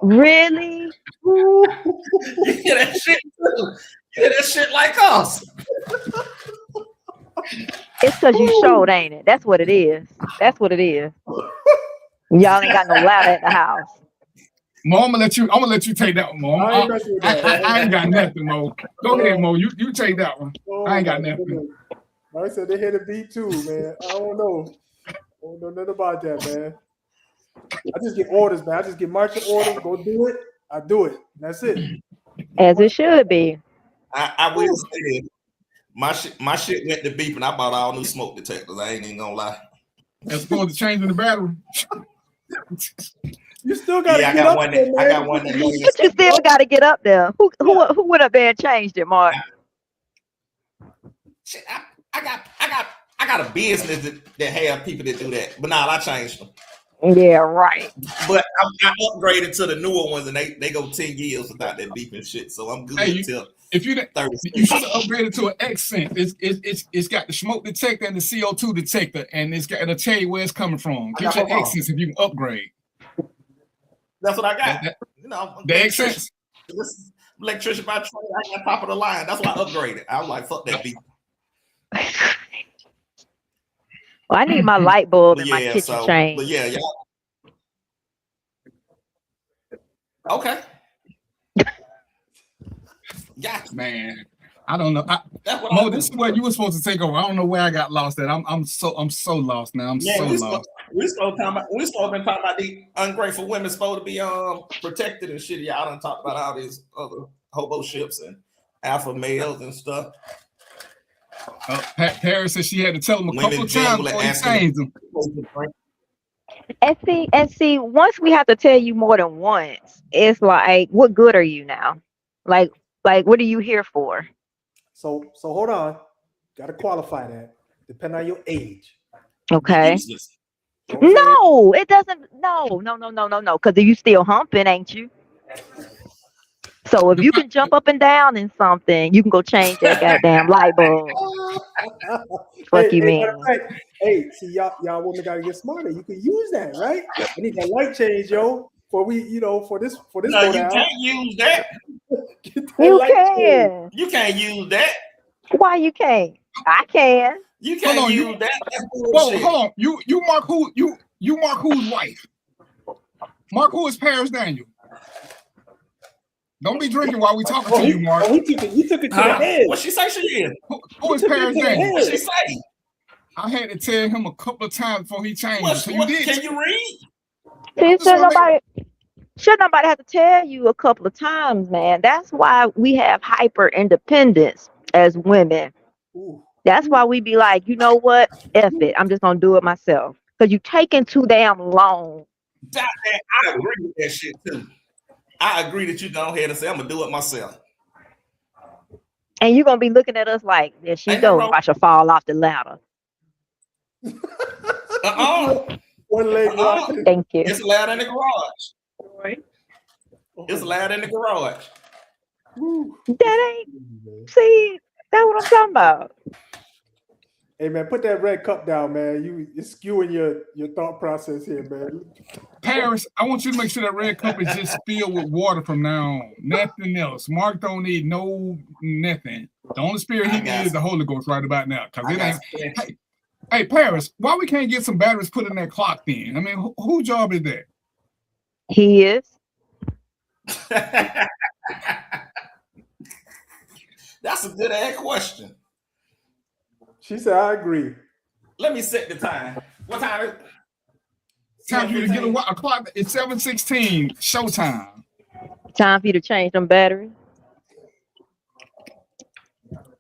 Really? You hear that shit too. You hear that shit like us. It's because you showed, ain't it? That's what it is. That's what it is. Y'all ain't got no ladder at the house. Mo, I'm gonna let you take that one, Mo. I ain't got nothing, Mo. Go ahead, Mo. You take that one. I ain't got nothing. I said they hit a beat too, man. I don't know nothing about that, man. I just get orders, man. I just get marching orders. Go do it. I do it. That's it. As it should be. I will say this. My shit went to beep and I bought all new smoke detectors. I ain't even gonna lie. That's going to change in the battery. You still gotta get up there, man. I got one that But you still gotta get up there. Who went up there and changed it, Mark? Shit, I got a business that have people that do that, but now I changed them. Yeah, right. But I upgraded to the newer ones, and they go 10 years without that beeping shit. So I'm good until if you should have upgraded to an accent. It's got the smoke detector and the CO2 detector, and it'll tell you where it's coming from. Get your accents if you can upgrade. That's what I got. The accents. Electrician by trade. I got top of the line. That's why I upgraded. I was like, fuck that beep. Well, I need my light bulb in my kitchen change. But yeah. Okay. Yeah, man. I don't know. Mo, this is what you were supposed to take over. I don't know where I got lost at. I'm so lost now. I'm so lost. We still been talking about the ungrateful women supposed to be protected and shit. Y'all done talked about all these other hobo ships and alpha males and stuff. Paris said she had to tell them a couple of times before he changed them. And see, once we have to tell you more than once, it's like, what good are you now? Like, what are you here for? So hold on. Got to qualify that. Depending on your age. Okay. No, it doesn't. No. Because you still humping, ain't you? So if you can jump up and down in something, you can go change that goddamn light bulb. Fuck you, man. Hey, see, y'all women gotta get smarter. You can use that, right? I need that light change, yo. For this. No, you can't use that. You can. You can't use that. Why you can't? I can. You can't use that. Whoa, hold on. You mark who you mark whose wife? Mark who is Paris Daniel. Don't be drinking while we talking to you, Mark. He took it to the head. What she say she is? Who is Paris Daniel? What she say? I had to tell him a couple of times before he changed. So you did. Can you read? Should nobody have to tell you a couple of times, man? That's why we have hyper independence as women. Ooh. That's why we be like, you know what? F it. I'm just gonna do it myself. Because you taking too damn long. I agree with that shit too. I agree that you go ahead and say I'm gonna do it myself. And you're gonna be looking at us like, there she goes. I should fall off the ladder. One leg rocking. Thank you. It's loud in the garage. It's loud in the garage. That ain't. See, that's what I'm talking about. Hey man, put that red cup down, man. You're skewing your thought process here, man. Paris, I want you to make sure that red cup is just filled with water from now on. Nothing else. Mark don't need no nothing. The only spirit he needs is the Holy Ghost right about now. Cause it ain't. Hey, Paris, why we can't get some batteries put in that clock then? I mean, whose job is that? He is. That's a good ass question. She said, I agree. Let me set the time. What time is it? Time for you to get a clock. It's 7:16. Showtime. Time for you to change them batteries.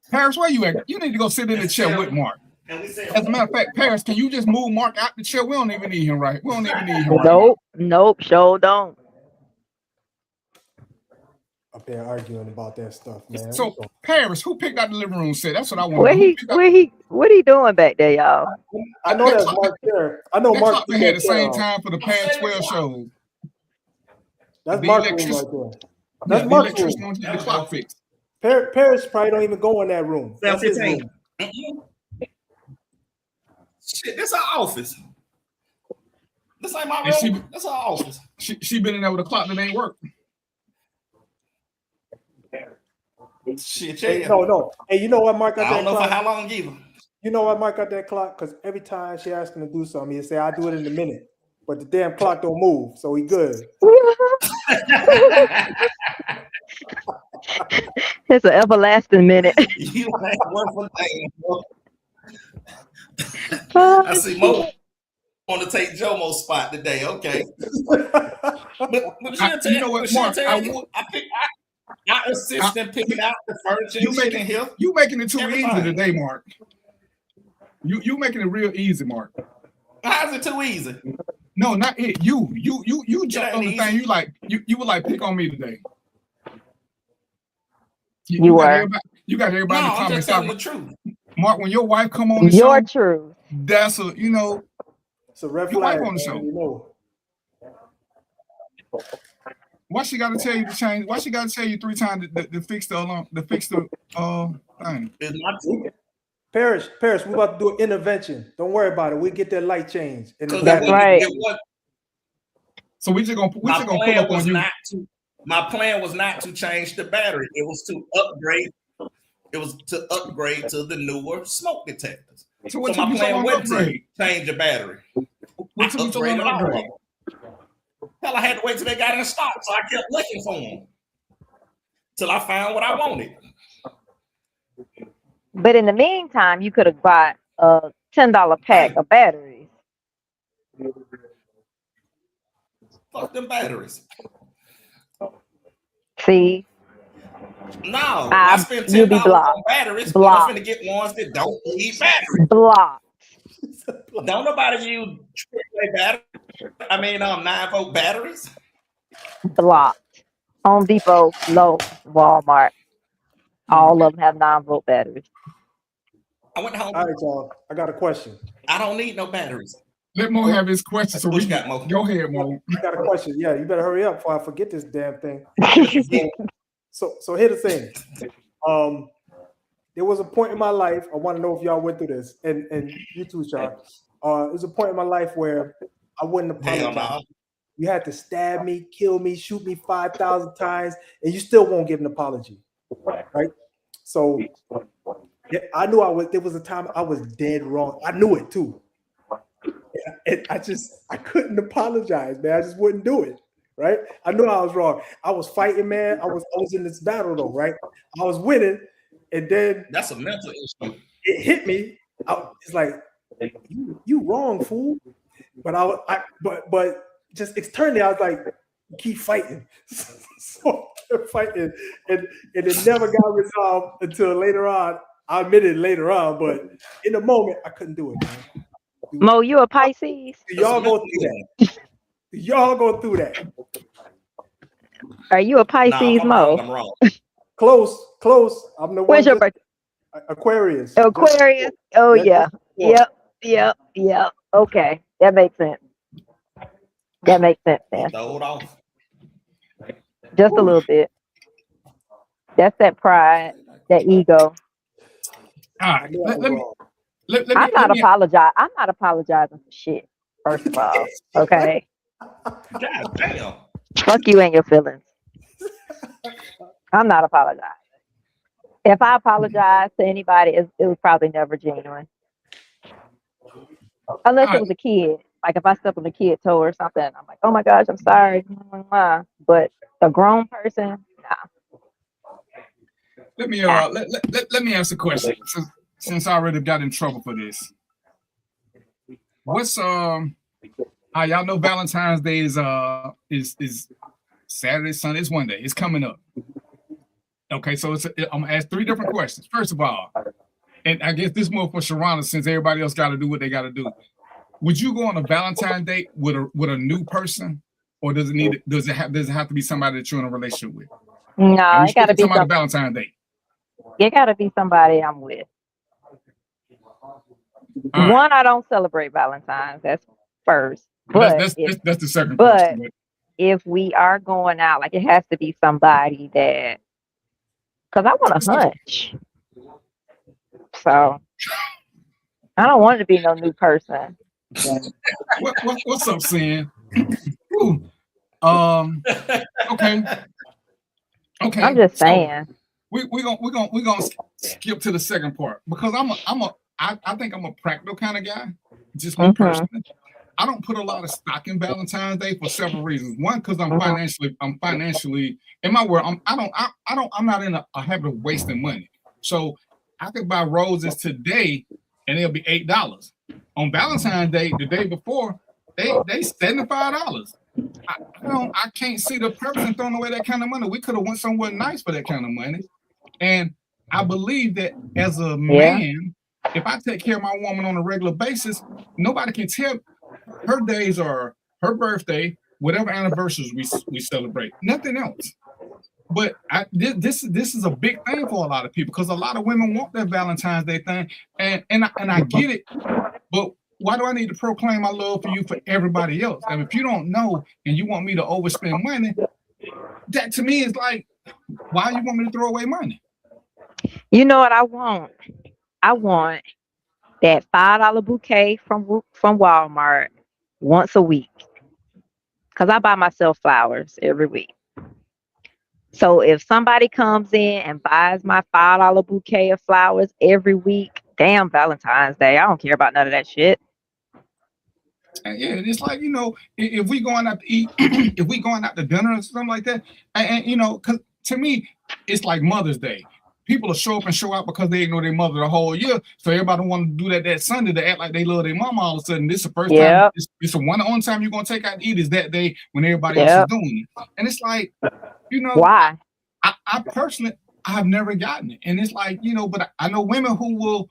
Paris, where you at? You need to go sit in the chair with Mark. As a matter of fact, Paris, can you just move Mark out the chair? We don't even need him, right? We don't even need him. Nope, sure don't. Up there arguing about that stuff, man. So, Paris, who picked out the living room set? That's what I want. What he doing back there, y'all? I know that's Mark there. I know Mark been here at the same time for the past 12 shows. That's Mark's room right there. That's Mark's room. The clock fixed. Paris probably don't even go in that room. That's his room. Shit, this our office. This ain't my room. That's our office. She been in there with a clock that ain't work. Shit, hey, no. Hey, you know what, Mark? I don't know for how long either. You know why Mark got that clock? Because every time she asks him to do something, he say, "I'll do it in a minute." But the damn clock don't move, so he good. It's an everlasting minute. You ain't worth a thing, bro. I see Mo want to take Jomo's spot today. Okay, but you know what, Mark? I assist in picking out the furniture. You making it too easy today, Mark. You making it real easy, Mark. How's it too easy? No, not it. You jumped on the thing. You were like pick on me today. You got everybody in the comments. I'm just telling the truth. Mark, when your wife come on the show, truth. That's a it's a red flag on the show. You know. Why she got to tell you to change? Why she got to tell you 3 times to fix the alarm, to fix the thing? Paris, we're about to do an intervention. Don't worry about it. We get that light change. That's right. So we just gonna pull up on you. My plan was not to change the battery. It was to upgrade. It was to upgrade to the newer smoke detectors. So my plan wasn't to change the battery. What took you so long to upgrade? Hell, I had to wait till they got in stock, so I kept looking for them till I found what I wanted. But in the meantime, you could have bought a $10 pack of batteries. Fuck them batteries. See? No, I spent $10 on batteries, but I'm finna get ones that don't need batteries. Blocked. Don't nobody use AAA batteries. 9-volt batteries. Blocked. Home Depot, Lowe's, Walmart. All of them have 9-volt batteries. I went home. All right, y'all. I got a question. I don't need no batteries. Let Mo have his question. So we got Mo. Go ahead, Mo. I got a question. Yeah, you better hurry up before I forget this damn thing. So here's the thing. There was a point in my life. I want to know if y'all went through this, and you too, Sean. There's a point in my life where I wouldn't apologize. You had to stab me, kill me, shoot me 5,000 times, and you still won't get an apology, right? So yeah, I knew there was a time I was dead wrong. I knew it too. And I couldn't apologize, man. I just wouldn't do it, right? I knew I was wrong. I was fighting, man. I was in this battle though, right? I was winning, and then that's a mental issue. It hit me. It's like you wrong, fool. But but just externally, I was like, keep fighting. So I kept fighting, and it never got resolved until later on. I admit it later on, but in the moment, I couldn't do it, man. Mo, you a Pisces? Do y'all go through that? Do y'all go through that? Are you a Pisces, Mo? I'm wrong. Close. I'm the one. When's your birthday? Aquarius. Aquarius. Oh yeah. Yep. Okay, that makes sense. Man. Hold off. Just a little bit. That's that pride, that ego. All right, I'm not apologizing for shit. First of all, okay. God damn. Fuck you and your feelings. I'm not apologizing. If I apologize to anybody, it was probably never genuine. Unless it was a kid. Like if I step on a kid's toe or something, I'm like, oh my gosh, I'm sorry. But a grown person, nah. Let me ask a question. Since I already got in trouble for this. What's y'all know Valentine's Day is Saturday, Sunday, it's one day. It's coming up. Okay, so I'm gonna ask 3 different questions. First of all, and I guess this more for Sharana since everybody else got to do what they got to do. Would you go on a Valentine's date with a new person, or does it have to be somebody that you're in a relationship with? No, it got to be somebody Valentine's Day. It got to be somebody I'm with. Right. One, I don't celebrate Valentine's. That's first. But that's the second question. If we are going out, like it has to be somebody that, because I want a hunch. So I don't want it to be no new person. What's up, Sin? Okay. I'm just saying. So we're gonna skip to the second part because I think I'm a practical kind of guy. Just me personally. I don't put a lot of stock in Valentine's Day for several reasons. One, because I'm financially in my world. I'm not in a habit of wasting money. So I could buy roses today and it'll be $8. On Valentine's Day, the day before, they $75. I can't see the purpose in throwing away that kind of money. We could have went somewhere nice for that kind of money. And I believe that as a man, if I take care of my woman on a regular basis, nobody can tell. Her days are her birthday, whatever anniversaries we celebrate, nothing else. But this is a big thing for a lot of people because a lot of women want that Valentine's Day thing, and I get it. But why do I need to proclaim my love for you for everybody else? And if you don't know and you want me to overspend money, that to me is like, why you want me to throw away money? You know what I want? I want that $5 bouquet from Walmart once a week. Because I buy myself flowers every week. So if somebody comes in and buys my $5 bouquet of flowers every week, damn Valentine's Day, I don't care about none of that shit. And yeah, it's like, if we going out to eat, if we going out to dinner or something like that, and because to me, it's like Mother's Day. People will show up and show out because they ignore their mother the whole year. So everybody want to do that Sunday to act like they love their mama all of a sudden. This is the first time. It's the only time you're going to take out and eat is that day when everybody else is doing it. And it's like, why? I personally, I've never gotten it. And it's like, but I know women who will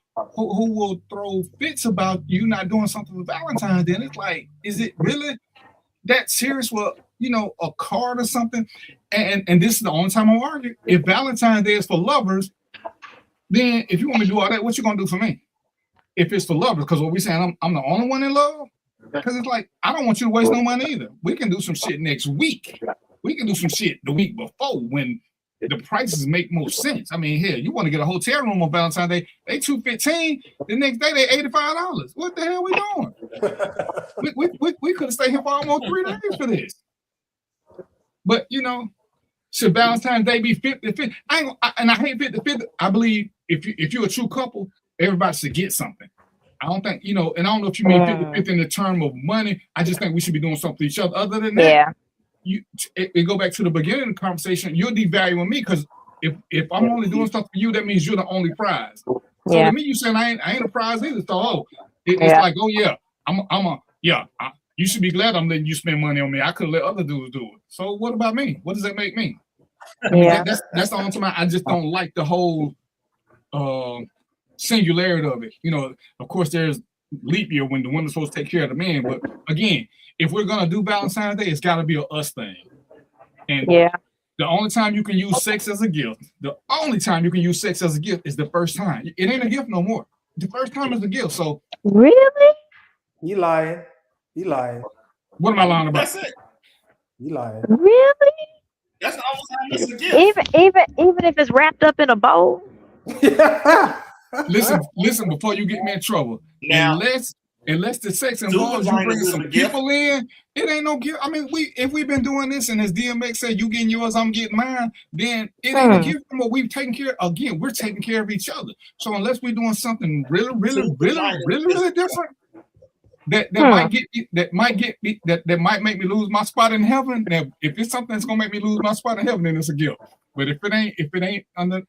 throw fits about you not doing something for Valentine's Day. And it's like, is it really that serious? Well, a card or something. And this is the only time I'm arguing. If Valentine's Day is for lovers, then if you want me to do all that, what you gonna do for me? If it's for lovers, because what we saying, I'm the only one in love. Because it's like I don't want you to waste no money either. We can do some shit next week. We can do some shit the week before when the prices make more sense. I mean, here you want to get a hotel room on Valentine's Day, they $215. The next day they $85. What the hell we doing? we could have stayed here for almost 3 days for this. But should Valentine's Day be 50-50? I hate 50-50. I believe if you're a true couple, everybody should get something. I don't think, and I don't know if you mean 50-50 in the term of money. I just think we should be doing something for each other. Other than that, it go back to the beginning of the conversation. You're devaluing me because if I'm only doing stuff for you, that means you're the only prize. So to me, you saying I ain't a prize either. So it's like, you should be glad I'm letting you spend money on me. I could let other dudes do it. So what about me? What does that make me? I mean, that's the only time I just don't like the whole singularity of it. Of course, there's leap year when the women's supposed to take care of the men. But again, if we're gonna do Valentine's Day, it's got to be a us thing. And the only time you can use sex as a gift, is the first time. It ain't a gift no more. The first time is a gift. So really, you lying. What am I lying about? That's it. You lying. Really? That's the only time it's a gift. Even if it's wrapped up in a bowl. Listen, before you get me in trouble. Now, unless the sex involves you bringing some people in, it ain't no gift. I mean, if we've been doing this, and as DMX said, you getting yours, I'm getting mine, then it ain't a gift from what we've taken care of. Again, we're taking care of each other. So unless we're doing something really different, that might make me lose my spot in heaven. Now, if it's something that's gonna make me lose my spot in heaven, then it's a gift. But if it ain't under,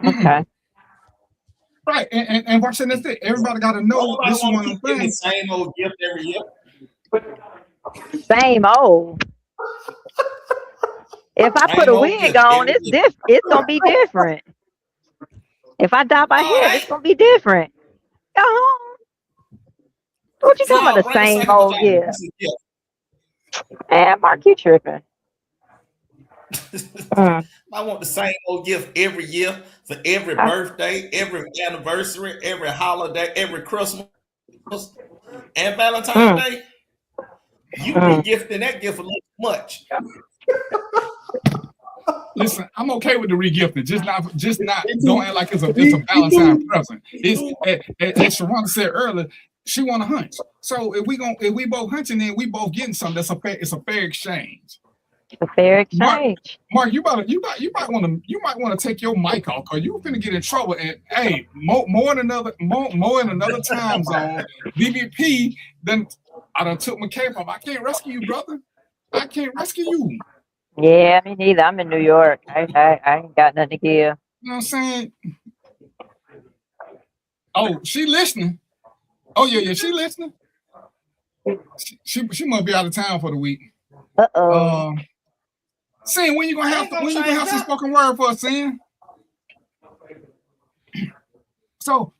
Okay. Right, and watching this thing, everybody got to know this is one of the things. Same old gift every year. Same old. If I put a wig on, it's gonna be different. If I dye my hair, it's gonna be different. Go home. What you talking about? The same old gift? Man, Mark, you tripping. I want the same old gift every year for every birthday, every anniversary, every holiday, every Christmas, and Valentine's Day. You be gifting that gift a little much. Listen, I'm okay with the regifting. Just not. Don't act like it's a Valentine's present. As Sharonda said earlier, she want to hunch. So if we both hunching, then we both getting something. It's a fair exchange. A fair exchange. Mark, you might want to take your mic off, because you're finna get in trouble. And hey, more in another time zone, DVP. Then I done took my cape off. I can't rescue you, brother. I can't rescue you. Yeah, me neither. I'm in New York. I ain't got nothing to give. You know what I'm saying? Oh, she listening. Oh yeah, she listening. She must be out of town for the week. Sin, when you gonna have some spoken word for us, Sin?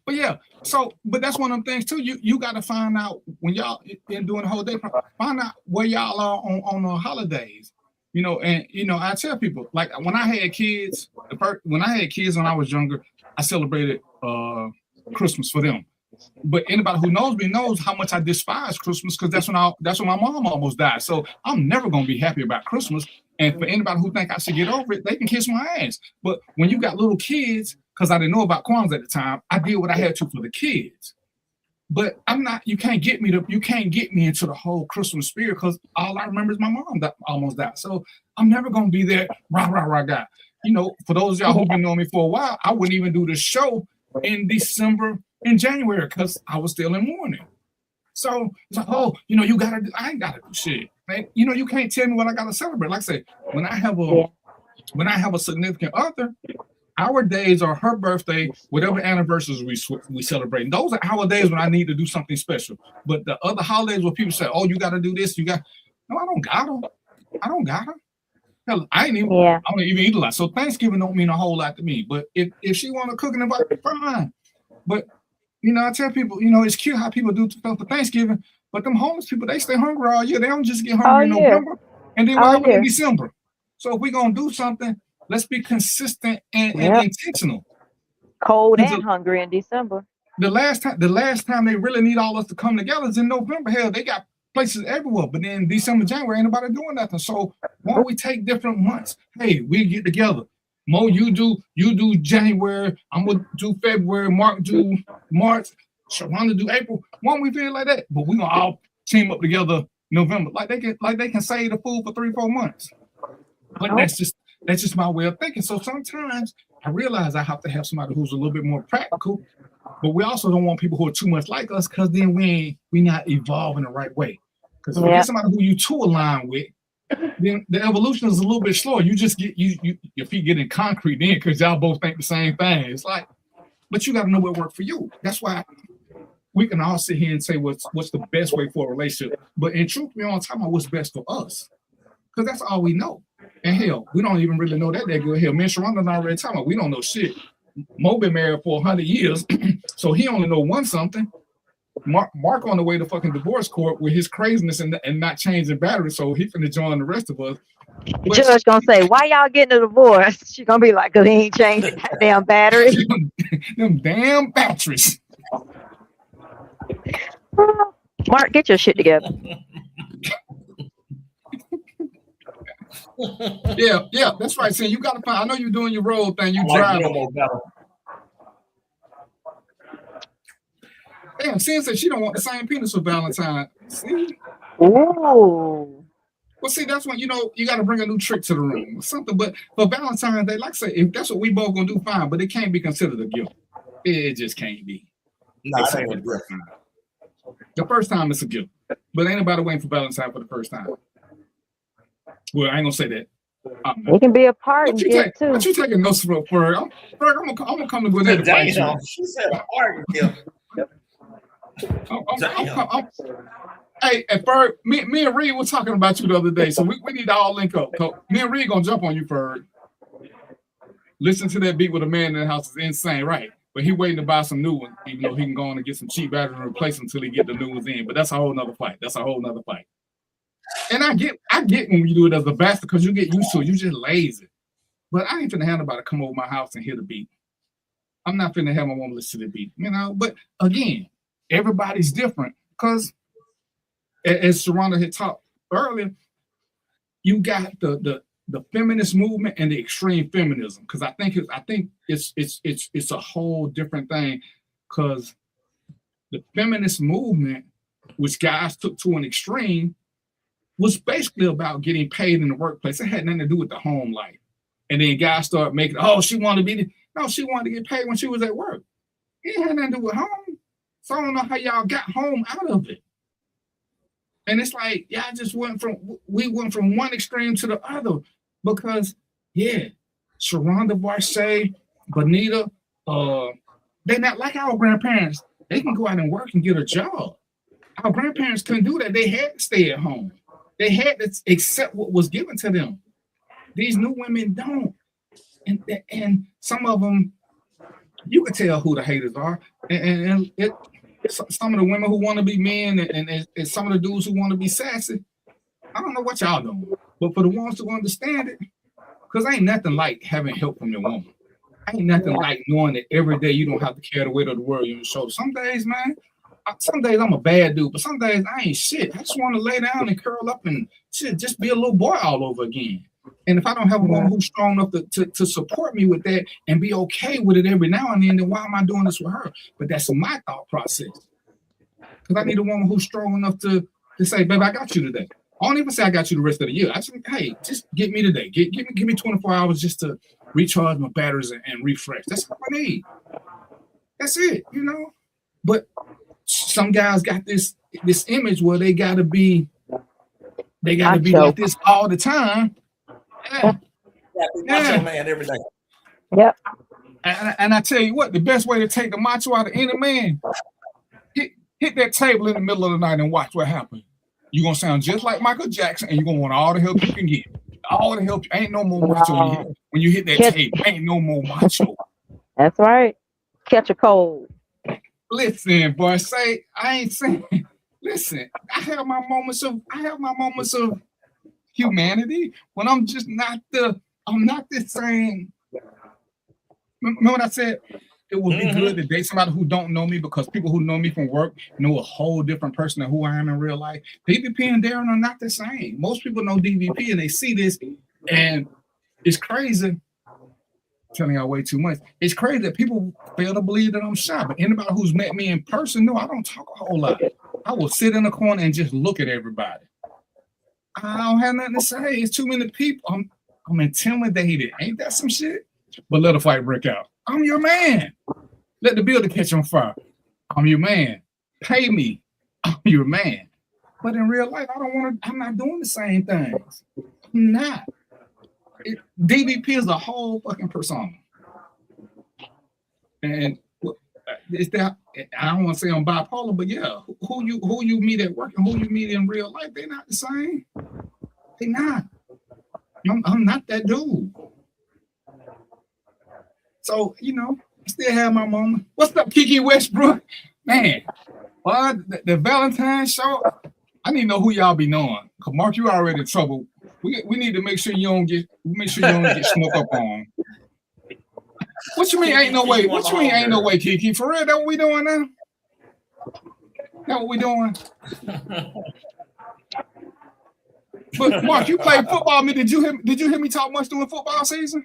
But that's one of them things too. You got to find out when y'all been doing the whole day. Find out where y'all are on the holidays. I tell people, like, when I had kids, when I was younger, I celebrated Christmas for them. But anybody who knows me knows how much I despise Christmas, because that's when my mom almost died. So I'm never gonna be happy about Christmas. And for anybody who think I should get over it, they can kiss my ass. But when you got little kids, because I didn't know about Kwanzaa at the time, I did what I had to for the kids. But I'm not. You can't get me into the whole Christmas spirit, because all I remember is my mom that almost died. So I'm never gonna be that rah guy. For those of y'all who've been knowing me for a while, I wouldn't even do the show in December and January because I was still in mourning. So it's like, you gotta. I ain't gotta do shit. Man, you can't tell me what I gotta celebrate. Like I say, when I have a significant other, our days are her birthday, whatever anniversaries we celebrate. And those are our days when I need to do something special. But the other holidays where people say, "Oh, you got to do this," no, I don't got them. Hell, I don't even eat a lot. So Thanksgiving don't mean a whole lot to me. But if she want to cook and invite, fine. But I tell people, it's cute how people do stuff for Thanksgiving. But them homeless people, they stay hungry all year. They don't just get hungry in November, and then what happens in December? So if we're gonna do something, let's be consistent and intentional. Cold and hungry in December. The last time they really need all us to come together is in November. Hell, they got places everywhere. But then December, January, ain't nobody doing nothing. So why don't we take different months? Hey, we get together. Mo, you do January. I'm gonna do February. Mark do March. Sharonda do April. Why don't we feel like that? But we're gonna all team up together November. Like they can save the food for 3-4 months. But that's just my way of thinking. So sometimes I realize I have to have somebody who's a little bit more practical, but we also don't want people who are too much like us, because then we not evolving the right way. Because if you get somebody who you too align with, then the evolution is a little bit slower. You just get your feet get in concrete then, because y'all both think the same thing. It's like, but you got to know what worked for you. That's why we can all sit here and say what's the best way for a relationship. But in truth, we don't talk about what's best for us, because that's all we know. And hell, we don't even really know that good. Hell, me and Sharonda already talking about we don't know shit. Mo been married for 100 years, so he only know one something. Mark on the way to fucking divorce court with his craziness and not changing batteries, so he finna join the rest of us. The judge gonna say, "Why y'all getting a divorce?" She gonna be like, "Cause he ain't changed the goddamn battery." them damn batteries. Mark, get your shit together. Yeah, that's right. Saying you gotta find. I know you're doing your road thing. You driving. Damn, Sin said she don't want the same penis for Valentine. See? Ooh. Well, see, that's when you got to bring a new trick to the room or something. But for Valentine's Day, like I say, if that's what we both gonna do, fine. But it can't be considered a gift. It just can't be. No, it ain't a gift. The first time it's a gift, but ain't nobody waiting for Valentine for the first time. Well, I ain't gonna say that. It can be a party gift too. But you taking notes for I'm gonna come to go there to fight you. She said a party gift. Hey, Ferg, me and Reed were talking about you the other day, so we need to all link up. So me and Reed gonna jump on you, Ferg. Listen to that beat with a man in the house is insane, right? But he waiting to buy some new ones, even though he can go on and get some cheap batteries and replace them until he get the new ones in. But that's a whole nother fight. And I get when you do it as a bastard because you get used to it. You just lazy. But I ain't finna have nobody come over my house and hear the beat. I'm not finna have my woman listen to the beat, But again, everybody's different because as Sharonda had talked earlier, you got the feminist movement and the extreme feminism. Because I think it's a whole different thing. Because the feminist movement, which guys took to an extreme, was basically about getting paid in the workplace. It had nothing to do with the home life. And then guys started making, she wanted to she wanted to get paid when she was at work. It had nothing to do with home. So I don't know how y'all got home out of it. And it's like, y'all just went from one extreme to the other because, Sharonda, Varshay, Bonita, they're not like our grandparents. They can go out and work and get a job. Our grandparents couldn't do that. They had to stay at home. They had to accept what was given to them. These new women don't. And some of them, you can tell who the haters are. And some of the women who want to be men and some of the dudes who want to be sassy, I don't know what y'all doing. But for the ones who understand it, because ain't nothing like having help from your woman. Ain't nothing like knowing that every day you don't have to carry the weight of the world on your shoulders. Some days, man, some days I'm a bad dude, but some days I ain't shit. I just want to lay down and curl up and shit, just be a little boy all over again. And if I don't have a woman who's strong enough to support me with that and be okay with it every now and then why am I doing this with her? But that's my thought process. Because I need a woman who's strong enough to say, babe, I got you today. I don't even say I got you the rest of the year. I say, hey, just get me today. Give me 24 hours just to recharge my batteries and refresh. That's all I need. That's it, But some guys got this image where they gotta be like this all the time. Macho man every day. Yep. And I tell you what, the best way to take the macho out of any man, hit that table in the middle of the night and watch what happens. You're gonna sound just like Michael Jackson, and you're gonna want all the help you can get. All the help. Ain't no more macho when you hit that table. Ain't no more macho. That's right. Catch a cold. Listen, boy, I ain't saying. Listen, I have my moments of humanity when I'm just not the same. Remember what I said? It would be good to date somebody who don't know me because people who know me from work know a whole different person than who I am in real life. DVP and Darren are not the same. Most people know DVP and they see this, and it's crazy. I'm telling y'all way too much. It's crazy that people fail to believe that I'm shy. But anybody who's met me in person, no, I don't talk a whole lot. I will sit in the corner and just look at everybody. I don't have nothing to say. It's too many people. I'm intimidated. Ain't that some shit? But let a fight break out. I'm your man. Let the building catch on fire. I'm your man. Pay me. I'm your man. But in real life, I'm not doing the same things. I'm not. DVP is a whole fucking persona. And it's that, I don't want to say I'm bipolar, but yeah, who you meet at work and who you meet in real life, they're not the same. They're not. I'm not that dude. So, I still have my moment. What's up, Kiki Westbrook? Man, the Valentine's show, I need to know who y'all be knowing. Cause Mark, you already in trouble. We need to make sure you don't get snuck up on. What you mean Kiki, ain't no way? Kiki What you mean ain't no way, Kiki? For real, that what we doing now? That what we doing? But Mark, you played football. Did you hear me talk much during football season?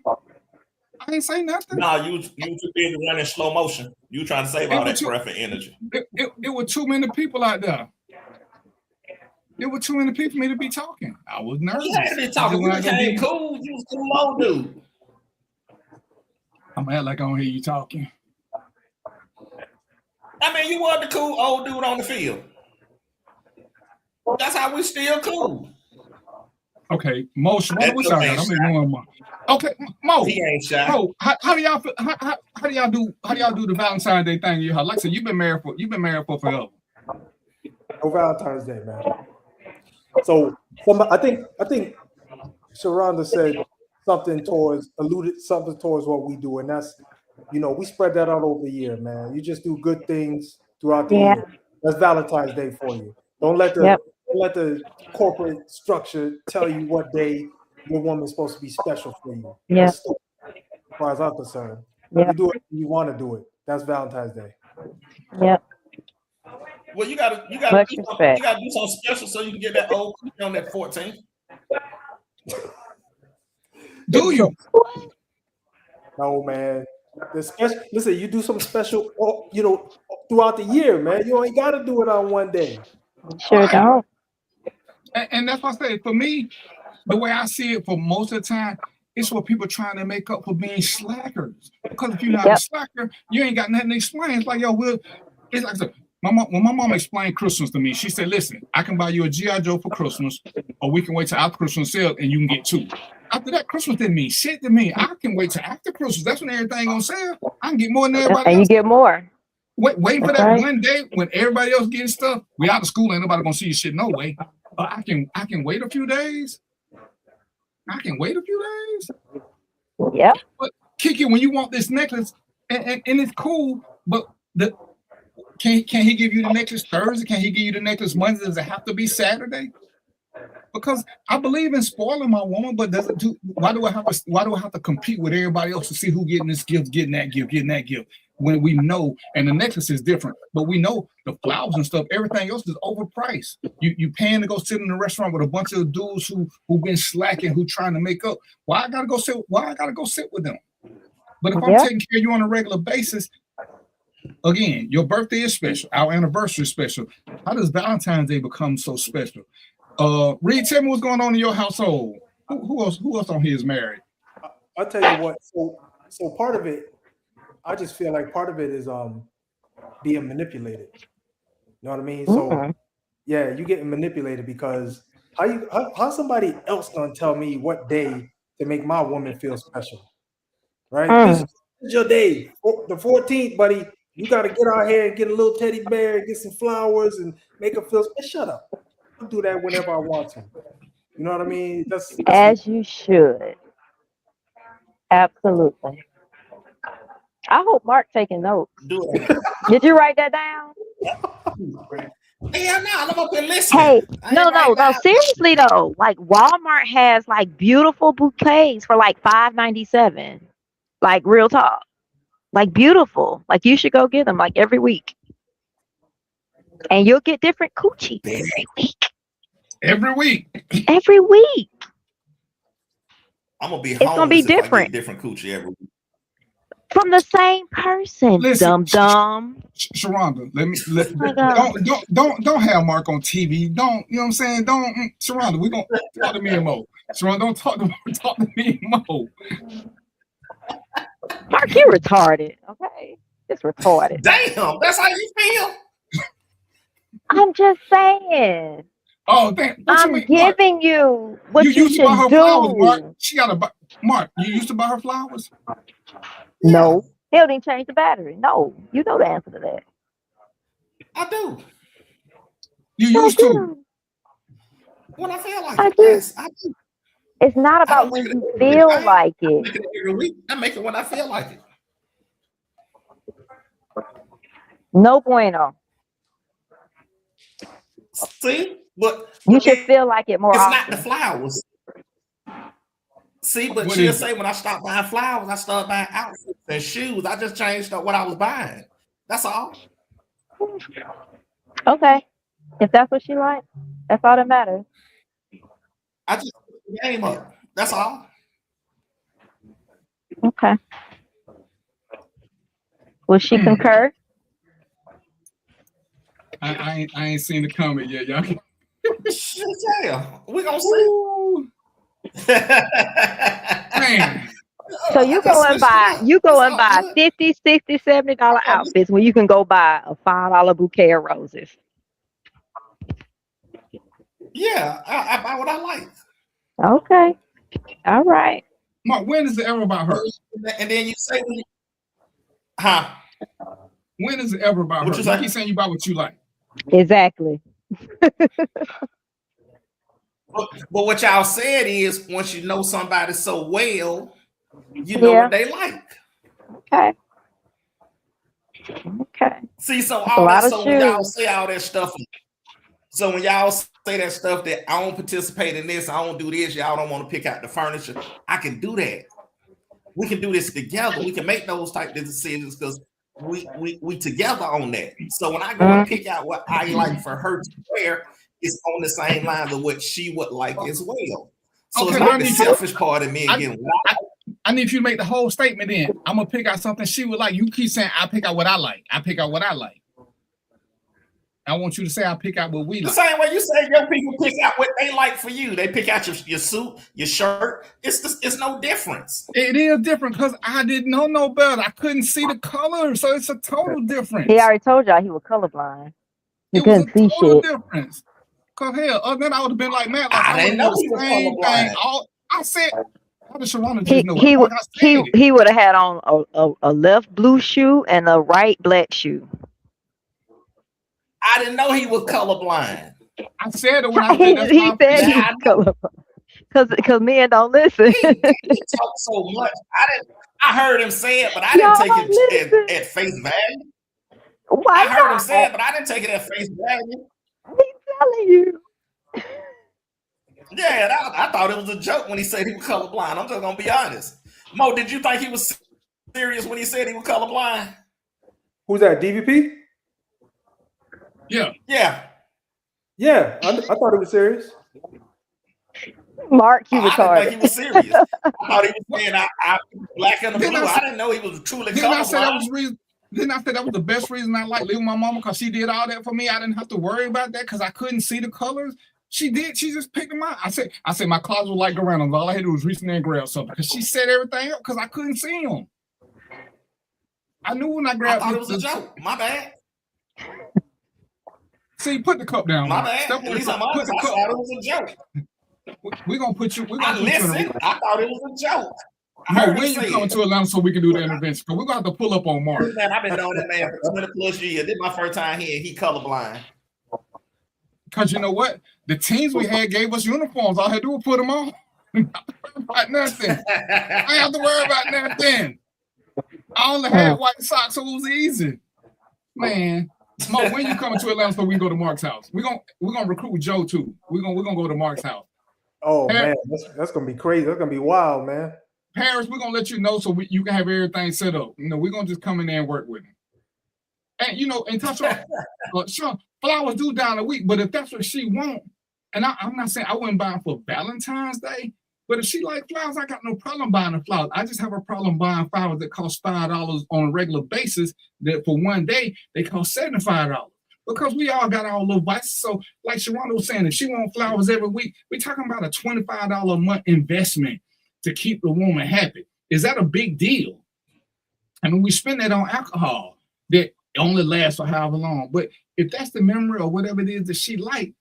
I ain't say nothing. No, you too busy running slow motion. You trying to save all that breath and energy. It were too many people out there. There were too many people for me to be talking. I was nervous. You had to be talking. You became cool. You was cool old dude. I'm gonna act like I don't hear you talking. I mean, you were the cool old dude on the field. That's how we still cool. Okay, Mo, what's up? I'm ignoring Mo. Okay, Mo. He ain't shy. Mo, how do y'all do the Valentine's Day thing in your house? Like I said, you've been married for forever. No Valentine's Day, man. So I think Sharonda said alluded something towards what we do, and that's, we spread that out over the year, man. You just do good things throughout the year. That's Valentine's Day for you. Don't let the corporate structure tell you what day your woman's supposed to be special for you. Yeah. As far as I'm concerned, you do it when you want to do it. That's Valentine's Day. Yep. Well, you gotta do something special so you can get that old on that 14th. Do you? No, man. Listen, you do something special, throughout the year, man. You ain't got to do it on one day. Sure don't. And that's what I say. For me, the way I see it, for most of the time, it's for people trying to make up for being slackers. Because if you're not a slacker, you ain't got nothing to explain. It's like, it's like I said, when my mom explained Christmas to me, she said, listen, I can buy you a G.I. Joe for Christmas, or we can wait till after Christmas sale and you can get two. After that, Christmas didn't mean shit to me. I can wait till after Christmas. That's when everything on sale. I can get more than everybody else. And you get more. Waiting for that one day when everybody else getting stuff. We out of school, ain't nobody gonna see your shit no way. I can wait a few days. Yep. But Kiki, when you want this necklace, and it's cool, but can he give you the necklace Thursday? Can he give you the necklace Monday? Does it have to be Saturday? Because I believe in spoiling my woman, but why do I have to compete with everybody else to see who getting this gift, getting that gift? When we know, and the necklace is different, but we know the flowers and stuff, everything else is overpriced. You paying to go sit in a restaurant with a bunch of dudes who been slacking, who trying to make up. Why I gotta go sit with them? But if I'm taking care of you on a regular basis, again, your birthday is special, our anniversary is special. How does Valentine's Day become so special? Reed, tell me what's going on in your household. Who else on here is married? I'll tell you what. So part of it, I just feel like part of it is being manipulated. You know what I mean? So yeah, you getting manipulated because how somebody else gonna tell me what day to make my woman feel special? Right? This is your day. The 14th, buddy. You gotta get out here and get a little teddy bear and get some flowers and make her feel special. Shut up. I'll do that whenever I want to. You know what I mean? That's as you should. Absolutely. I hope Mark taking notes. Did you write that down? Yeah, no, I'm up there listening. Hey, no. Seriously though, like Walmart has like beautiful bouquets for like $5.97. Like real talk, like beautiful. Like you should go get them like every week, and you'll get different coochie every week. Every week. Every week. I'm gonna be. It's gonna be different. Different coochie every week. From the same person. Listen, dumb. Sharonda, don't have Mark on TV. Don't, you know what I'm saying? Don't, Sharonda, we gonna talk to me and Mo. Sharonda, don't talk to me and Mo. Mark, you retarded. Okay, it's retarded. Damn, that's how you feel. I'm just saying. Oh, damn. I'm giving you what you used should to buy her do. Flowers, Mark. She gotta buy. Mark, you used to buy her flowers? No. He don't even change the battery. No. You know the answer to that. I do. You used to. When I feel like I it. do. Yes, I do. It's not about when you feel like I it. make it every week. I make it when I feel like it. No bueno. See, but You should feel like it more it's often. not the flowers. See, but What she'll is say when I stop buying flowers, I start buying outfits and shoes. I just changed up what I was buying. That's all. Okay. If that's what she likes, that's all that matters. I just put the game up. That's all. Okay. Will she concur? I ain't seen the comment yet, y'all. Shit, yeah. We gonna see. Man. So you go and buy $50, $60, $70 outfits when you can go buy a $5 bouquet of roses. Yeah, I buy what I like. Okay. All right. Mark, when is it ever about her? And then you say, huh? When is it ever about What her? you Like say? he's saying you buy what you like. Exactly. But what y'all said is once you know somebody so well, you know what they like. Okay. Okay. See, so That's all a lot that, of so when y'all shoes. say all that stuff, so when y'all say that stuff that I don't participate in this, I don't do this, y'all don't want to pick out the furniture, I can do that. We can do this together. We can make those type of decisions because we together on that. So when I go and pick out what I like for her to wear, it's on the same lines of what she would like as well. So Okay, it's not the selfish part of me again. I need you to make the whole statement then. I'm gonna pick out something she would like. You keep saying I pick out what I like. I pick out what I like. I want you to say I pick out what we The like. same way you say your people pick out what they like for you. They pick out your suit, your shirt. It's no difference. It is different because I didn't know no better. I couldn't see the color, so it's a total difference. He already told y'all he was colorblind. He It was a couldn't see total shit. difference. Cause hell, other than I would have been like, man, like, I didn't know he was same thing. colorblind. I said, how does Sharona just know? Like I said it. He would have had on a left blue shoe and a right black shoe. I didn't know he was colorblind. I said it when I said He that's said he was colorblind. Because men don't listen. He talked so much. I heard him say it, but I didn't take it at face value. Why I heard him not? say it, but I didn't take it at face value. He's telling you. Yeah, I thought it was a joke when he said he was colorblind. I'm just gonna be honest. Mo, did you think he was serious when he said he was colorblind? Who's that? DVP? Yeah. Yeah. Yeah, I thought it was serious. Mark, you I didn't think he retarded. was serious. I thought he was saying I black and the blue. I didn't know he was truly Didn't I say that colorblind. was reason? Didn't I say that was the best reason I like leaving my mama because she did all that for me? I didn't have to worry about that because I couldn't see the colors. She did. She just picked them out. I said my closet was like around. All I had to do was reach in there and grab something because she set everything up because I couldn't see them. I knew when I grabbed. I thought it was a joke. My bad. See, put the cup down. My bad. At least I'm honest. I thought it was a joke. We're gonna put you. I listened. I thought it was a joke. No, when you coming to Atlanta so we can do the intervention? Because we're gonna have to pull up on Mark. Man, I've been knowing that man for 20 plus years. This is my first time here. He colorblind. Because you know what? The teams we had gave us uniforms. All I had to do was put them on. About nothing. I ain't have to worry about nothing. I only had white socks, so it was easy. Man. Mo, when you coming to Atlanta so we can go to Mark's house? We're gonna recruit Joe too. We're gonna go to Mark's house. Oh man, that's gonna be crazy. That's gonna be wild, man. Paris, we're gonna let you know so you can have everything set up. You know, we're gonna just come in there and work with him. And you know, and touch on sure, flowers do down a week, but if that's what she want, and I'm not saying I wouldn't buy them for Valentine's Day, but if she like flowers, I got no problem buying the flowers. I just have a problem buying flowers that cost $5 on a regular basis. That for one day they cost $75 because we all got our little vices. So, like Sharonda was saying, if she wants flowers every week, we're talking about a $25 a month investment to keep the woman happy. Is that a big deal? I mean, we spend that on alcohol that only lasts for however long. But if that's the memory or whatever it is that she like,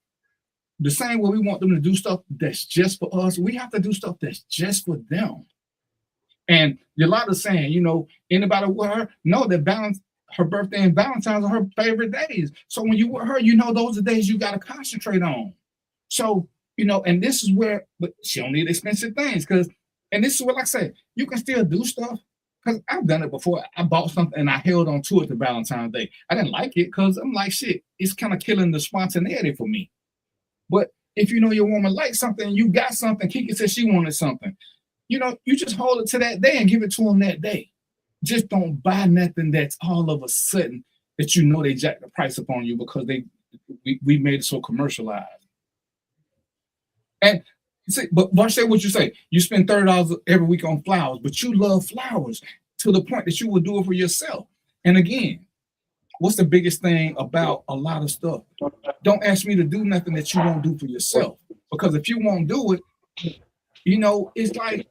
the same way we want them to do stuff that's just for us, we have to do stuff that's just for them. And Yolanda saying, you know, anybody with her know that her birthday and Valentine's are her favorite days. So when you with her, you know those are days you got to concentrate on. So, and this is where, but she don't need expensive things and this is what, like I say, you can still do stuff. Because I've done it before. I bought something and I held on to it to Valentine's Day. I didn't like it because I'm like, shit, it's kind of killing the spontaneity for me. But if you know your woman likes something, you got something, Kiki said she wanted something, you just hold it to that day and give it to them that day. Just don't buy nothing that's all of a sudden that they jack the price up on you because we made it so commercialized. And see, but watch that what you say. You spend $30 every week on flowers, but you love flowers to the point that you will do it for yourself. And again, what's the biggest thing about a lot of stuff? Don't ask me to do nothing that you won't do for yourself. Because if you won't do it, it's like,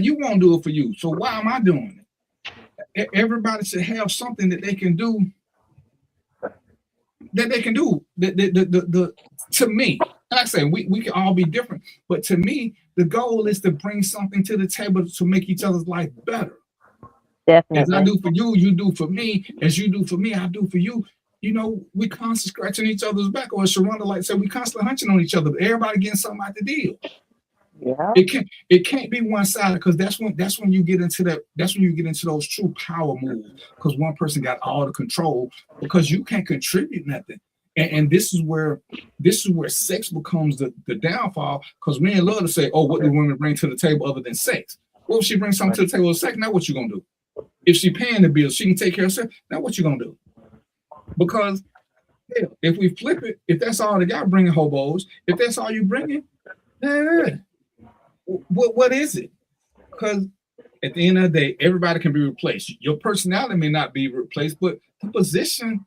you won't do it for you. So why am I doing it? Everybody should have something that they can do. To me, like I say, we can all be different, but to me, the goal is to bring something to the table to make each other's life better. Definitely. As I do for you, you do for me. As you do for me, I do for you. We constantly scratching each other's back, or as Sharonda like said, we constantly hunching on each other. But everybody getting something out the deal. Yeah. It can't be one-sided because that's when you get into that. That's when you get into those true power moves because one person got all the control because you can't contribute nothing. And this is where sex becomes the downfall because men love to say, oh, what do women bring to the table other than sex? Well, if she brings something to the table with sex, now what you gonna do? If she paying the bills, she can take care of herself. Now what you gonna do? Because if we flip it, if that's all they got bringing hobos, if that's all you bringing, what is it? Because at the end of the day, everybody can be replaced. Your personality may not be replaced, but the position.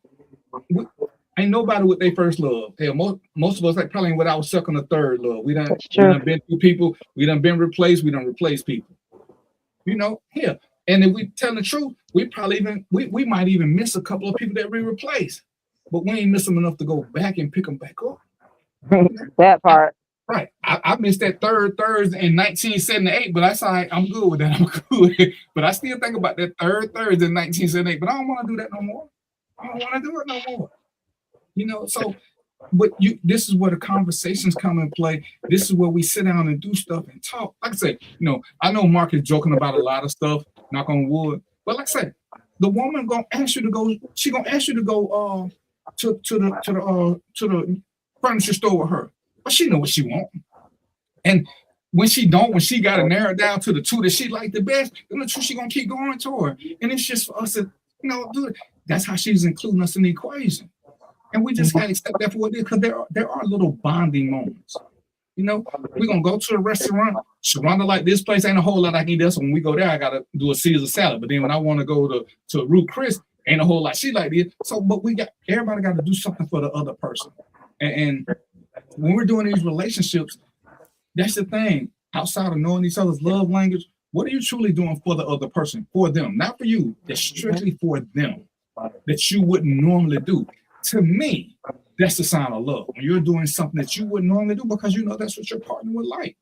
Ain't nobody with their first love. Hell, most of us like probably with our second or third love. We done been through people. We done been replaced. We done replaced people. And if we tell the truth, we probably we might even miss a couple of people that we replaced, but we ain't miss them enough to go back and pick them back up. That part. Right. I missed that third Thursday in 1978, but that's all right. I'm good with that. I'm good. But I still think about that third Thursday in 1978, but I don't want to do that no more. I don't want to do it no more. So, but this is where the conversations come in play. This is where we sit down and do stuff and talk. Like I say, I know Mark is joking about a lot of stuff, knock on wood, but like I say, the woman gonna ask you to go. She gonna ask you to go to the furniture store with her, but she know what she want. And when she got to narrow down to the two that she like the best, then the two she gonna keep going to her. And it's just for us to do it. That's how she's including us in the equation. And we just can't accept that for what it is because there are little bonding moments. We're going to go to a restaurant. Sharonda like this place ain't a whole lot I can eat. So when we go there, I got to do a Caesar salad. But then when I want to go to Ruth Chris, ain't a whole lot she like this. So, but everybody got to do something for the other person. And when we're doing these relationships, that's the thing. Outside of knowing each other's love language, what are you truly doing for the other person? For them, not for you. That's strictly for them that you wouldn't normally do. To me, that's the sign of love. When you're doing something that you wouldn't normally do because that's what your partner would like.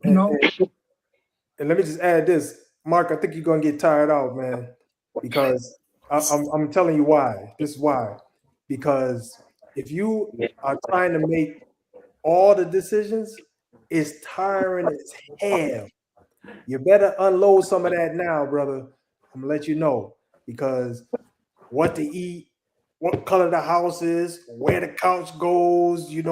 And let me just add this, Mark. I think you're gonna get tired out, man, because I'm telling you why. This is why. Because if you are trying to make all the decisions, it's tiring as hell. You better unload some of that now, brother. I'm gonna let you know. Because what to eat, what color the house is, where the couch goes, when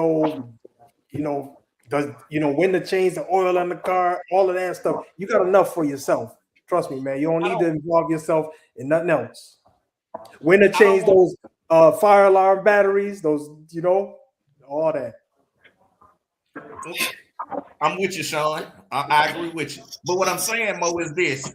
to change the oil on the car, all of that stuff. You got enough for yourself. Trust me, man. You don't need to involve yourself in nothing else. When to change those fire alarm batteries, those, all that. I'm with you, Sean. I agree with you. But what I'm saying, Mo, is this.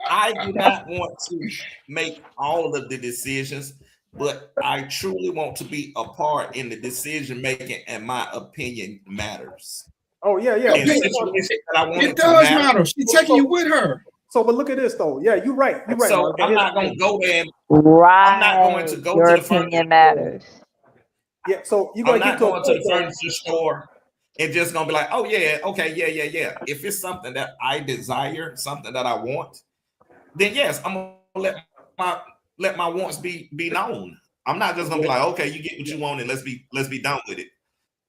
I do not want to make all of the decisions, but I truly want to be a part in the decision making, and my opinion matters. Oh yeah. It does matter. She's taking you with her. So, but look at this though. Yeah, you're right. You're right. So I'm not going to go there. I'm not going to go Your to the furniture matters. Yeah. So you're going to get to the furniture store and just going to be like, oh yeah, okay, yeah. If it's something that I desire, something that I want, then yes, I'm gonna let my wants be known. I'm not just gonna be like, okay, you get what you want and let's be done with it.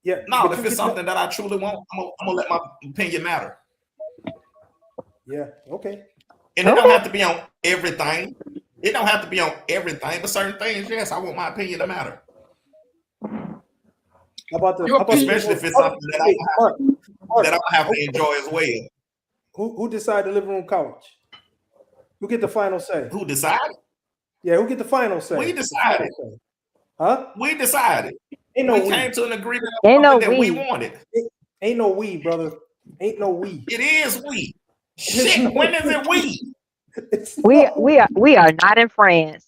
Yeah. No, if it's something that I truly want, I'm gonna let my opinion matter. Yeah. Okay. And it don't have to be on everything. It don't have to be on everything, but certain things, yes, I want my opinion to matter. Especially if it's something that I have to enjoy as well. Who decided the living room couch? Who get the final say? Who decided? Yeah, who get the final say? We decided. Huh? We decided. Ain't no we we. came to an agreement Ain't no that we wanted. Ain't no we, brother. Ain't no we. It is we. Shit, when is it we? We are not in France.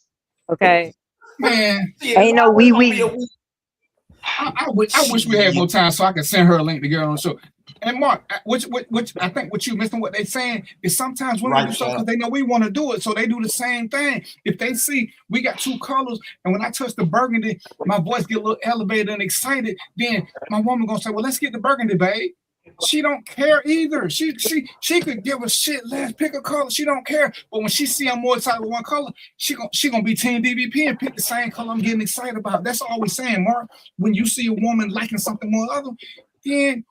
Okay. Man, ain't no we. I wish we had more time so I could send her a link to get on the show. And Mark, which I think what you missing what they saying is sometimes women do something because they know we want to do it, so they do the same thing. If they see we got two colors, and when I touch the burgundy, my voice get a little elevated and excited, then my woman gonna say, "Well, let's get the burgundy, babe." She don't care either. She could give a shit. Let's pick a color. She don't care. But when she see I'm more excited with one color, she gonna be team DVP and pick the same color I'm getting excited about. That's all we saying, Mark. When you see a woman liking something more other, then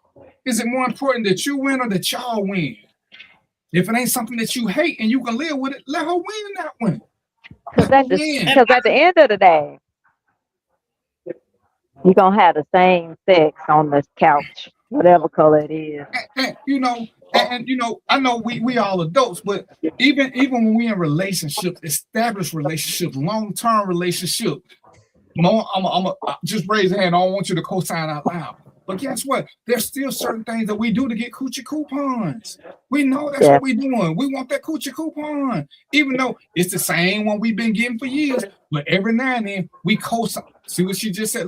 is it more important that you win or that y'all win? If it ain't something that you hate and you can live with it, let her win in that one. Because at the end of the day, you're gonna have the same sex on this couch, whatever color it is. And I know we all adults, but even when we in relationships, established relationships, long-term relationships, I'm just raise your hand. I don't want you to co-sign out loud. But guess what? There's still certain things that we do to get coochie coupons. We know that's what we're doing. We want that coochie coupon, even though it's the same one we've been getting for years. But every now and then we co-sign. See what she just said,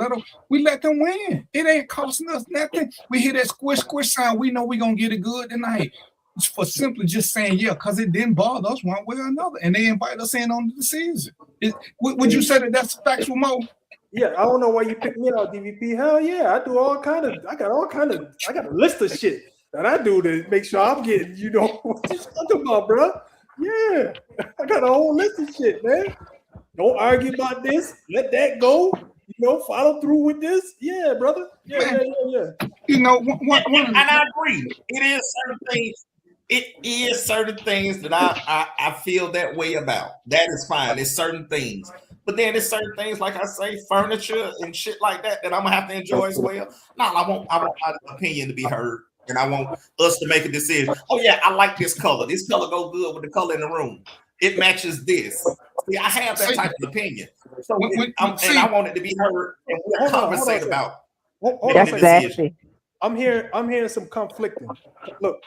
we let them win. It ain't costing us nothing. We hear that squish sound. We know we're gonna get it good tonight. For simply just saying because it didn't bother us one way or another, and they invite us in on the decision. Would you say that that's factual, Mo? Yeah, I don't know why you picked me out, DVP. Hell yeah, I got a list of shit that I do to make sure I'm getting, what you talking about, bro? Yeah, I got a whole list of shit, man. Don't argue about this. Let that go. Follow through with this. Yeah, brother. Yeah. And I agree. It is certain things that I feel that way about. That is fine. It's certain things. But then there's certain things, like I say, furniture and shit like that I'm gonna have to enjoy as well. No, I want my opinion to be heard, and I want us to make a decision. Oh yeah, I like this color. This color go good with the color in the room. It matches this. See, I have that type of opinion. So I want it to be heard, and we'll conversate about making a decision. I'm hearing some conflicting. Look,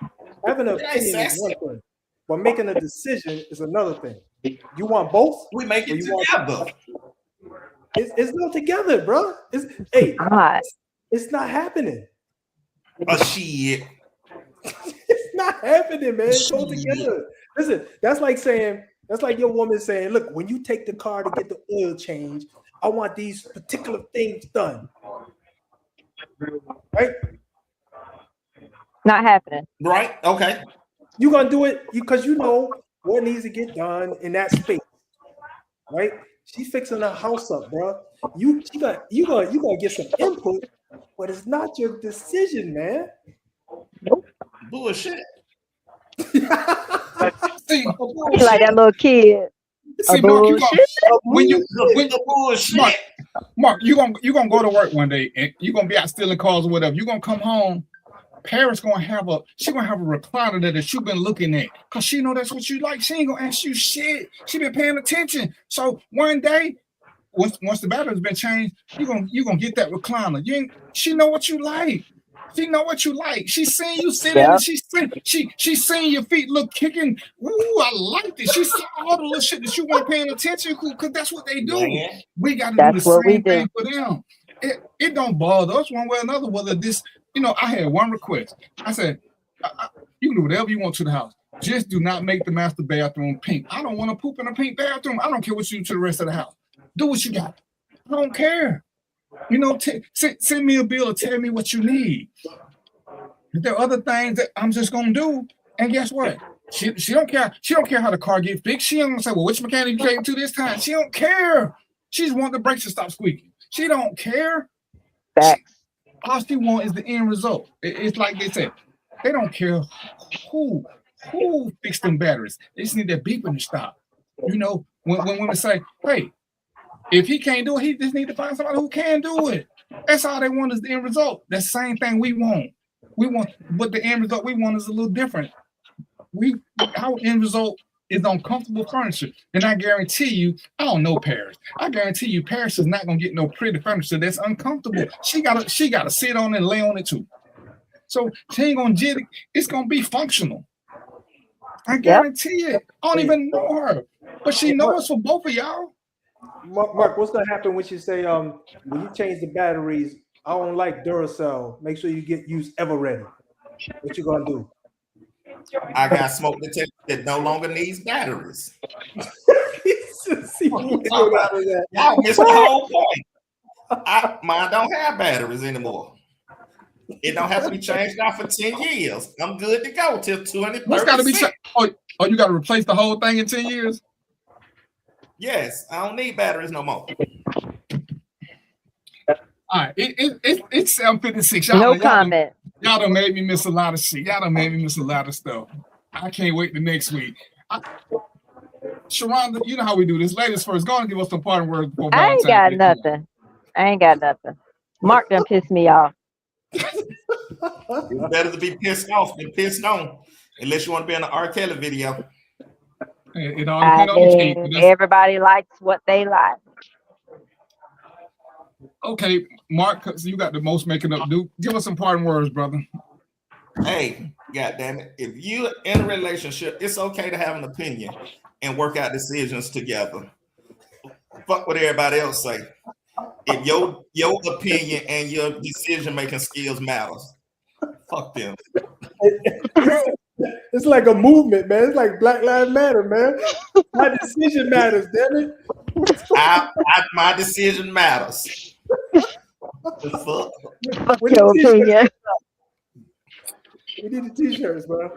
having an opinion is one thing, but making a decision is another thing. You want both? We make it together. It's not together, bro. It's not happening. Shit. It's not happening, man. It's all together. Listen, that's like your woman saying, look, when you take the car to get the oil change, I want these particular things done. Right? Not happening. Right? Okay. You're gonna do it because you know what needs to get done in that space, right? She's fixing her house up, bro. You gonna get some input, but it's not your decision, man. Nope. Bullshit. See, like that little kid. See, Mark, you gonna go to work one day and you're gonna be out stealing cars or whatever. You're gonna come home. Parents gonna have a recliner that you've been looking at because she know that's what you like. She ain't gonna ask you shit. She been paying attention. So one day, once the battery's been changed, you gonna get that recliner. She know what you like. She know what you like. She seen you sitting and she seen your feet look kicking. Ooh, I like this. She saw all the little shit that you weren't paying attention to because that's what they do. Man. We gotta do the same thing for them. It don't bother us one way or another whether this. I had one request. I said, you can do whatever you want to the house. Just do not make the master bathroom pink. I don't want to poop in a pink bathroom. I don't care what you do to the rest of the house. Do what you got. I don't care. Send me a bill or tell me what you need. There are other things that I'm just going to do. And guess what? She don't care. She don't care how the car gets fixed. She ain't going to say, well, which mechanic you taking to this time? She don't care. She just want the brakes to stop squeaking. She don't care. All she wants is the end result. It's like they said, they don't care who fixed them batteries. They just need that beeping to stop. You know, when women say, hey, if he can't do it, he just need to find somebody who can do it. That's all they want is the end result. That's the same thing we want. But the end result we want is a little different. Our end result is on comfortable furniture. And I guarantee you, I don't know Paris. I guarantee you, Paris is not gonna get no pretty furniture that's uncomfortable. She gotta sit on it and lay on it too. So she ain't gonna jit it. It's gonna be functional. I guarantee it. I don't even know her, but she knows for both of y'all. Mark, what's gonna happen when she say, when you change the batteries, I don't like Duracell. Make sure you use Everready. What you gonna do? I got smoke detector that no longer needs batteries. Y'all missed the whole point. Mine don't have batteries anymore. It don't have to be changed out for 10 years. I'm good to go till 2030. What's got to be changed? Oh, you got to replace the whole thing in 10 years? Yes, I don't need batteries no more. All right, it's 7:56. No comment. Y'all done made me miss a lot of shit. Y'all done made me miss a lot of stuff. I can't wait the next week. Sharonda, you know how we do this. Ladies first, go on and give us some parting words before Valentine's Day. I ain't got nothing. Mark done pissed me off. It's better to be pissed off than pissed on, unless you want to be in an R. Kelly video. It all depends on the team. Everybody likes what they like. Okay, Mark, you got the most making up. Give us some parting words, brother. Hey, goddamn it! If you're in a relationship, it's okay to have an opinion and work out decisions together. Fuck what everybody else say. If your opinion and your decision making skills matters, fuck them. It's like a movement, man. It's like Black Lives Matter, man. My decision matters, damn it. My decision matters. Fuck your opinion. We need the t-shirts, bro.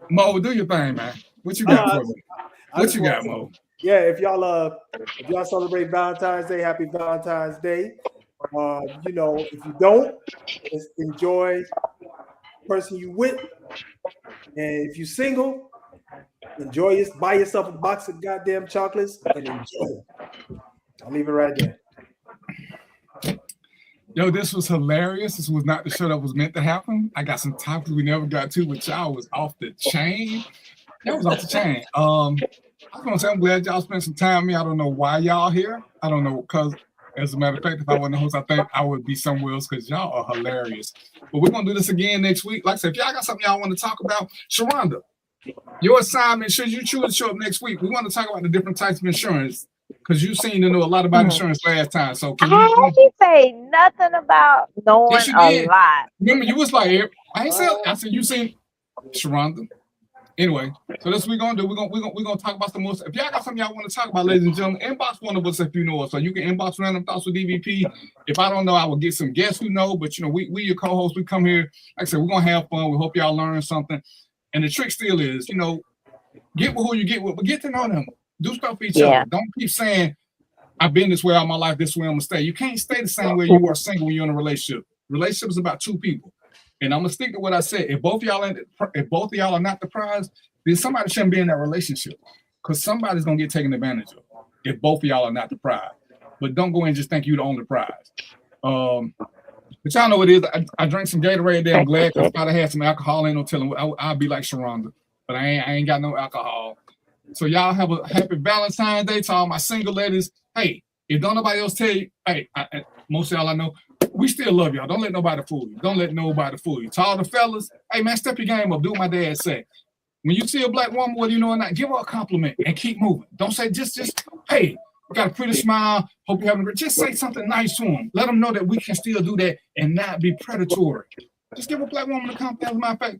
Mo, do your thing, man. What you got for me? What you got, Mo? Yeah, if y'all celebrate Valentine's Day, happy Valentine's Day. You know, if you don't, just enjoy the person you with. And if you're single, buy yourself a box of goddamn chocolates and enjoy it. I'll leave it right there. Yo, this was hilarious. This was not the show that was meant to happen. I got some topics we never got to, but y'all was off the chain. That was off the chain. I was gonna say I'm glad y'all spent some time with me. I don't know why y'all here. I don't know, because as a matter of fact, if I wasn't the host, I think I would be somewhere else because y'all are hilarious. But we're gonna do this again next week. Like I said, if y'all got something y'all want to talk about, Sharonda, your assignment, should you choose to show up next week, we want to talk about the different types of insurance. Because you seem to know a lot about insurance last time. So can I didn't say nothing about knowing a lot. Remember, you was like, I ain't said. I said you seen Sharonda. Anyway, so that's what we're gonna do. We're gonna talk about some more. If y'all got something y'all want to talk about, ladies and gentlemen, inbox one of us if you know us. So you can inbox Random Thoughts with DVP. If I don't know, I will get some guests who know. But you know, we your co-hosts. We come here. Like I said, we're gonna have fun. We hope y'all learn something. And the trick still is, you know, get with who you get with, but get to know them. Do stuff for each other. Don't keep saying, I've been this way all my life, this way I'm gonna stay. You can't stay the same way you are single when you're in a relationship. Relationship is about two people. And I'm gonna stick to what I said. If both of y'all are not the prize, then somebody shouldn't be in that relationship. Because somebody's gonna get taken advantage of if both of y'all are not the prize. But don't go in and just think you're the only prize. But y'all know what it is. I drank some Gatorade there. I'm glad because if I'd have had some alcohol, ain't no telling. I'll be like Sharonda. But I ain't got no alcohol. So y'all have a happy Valentine's Day to all my single ladies. Hey, if don't nobody else tell you, hey, most of y'all I know, we still love y'all. Don't let nobody fool you. Don't let nobody fool you. To all the fellas, hey man, step your game up. Do what my dad said. When you see a black woman, whether you know or not, give her a compliment and keep moving. Don't say just hey, you got a pretty smile. Hope you're having a great. Just say something nice to them. Let them know that we can still do that and not be predatory. Just give a black woman a compliment. As a matter of fact,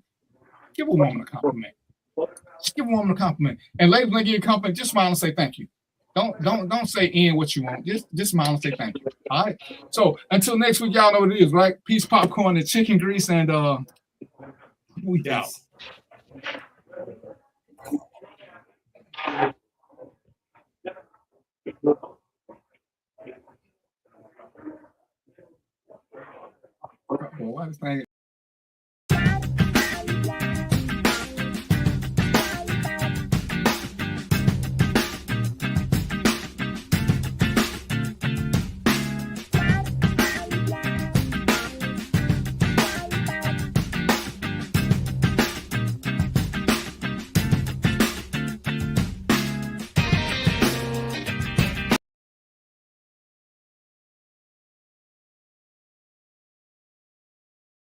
give a woman a compliment. Just give a woman a compliment. And ladies, when they give you a compliment, just smile and say thank you. Don't say in what you want. Just smile and say thank you. All right. So until next week, y'all know what it is, right? Peace, popcorn, and chicken grease, and we out. Why this thing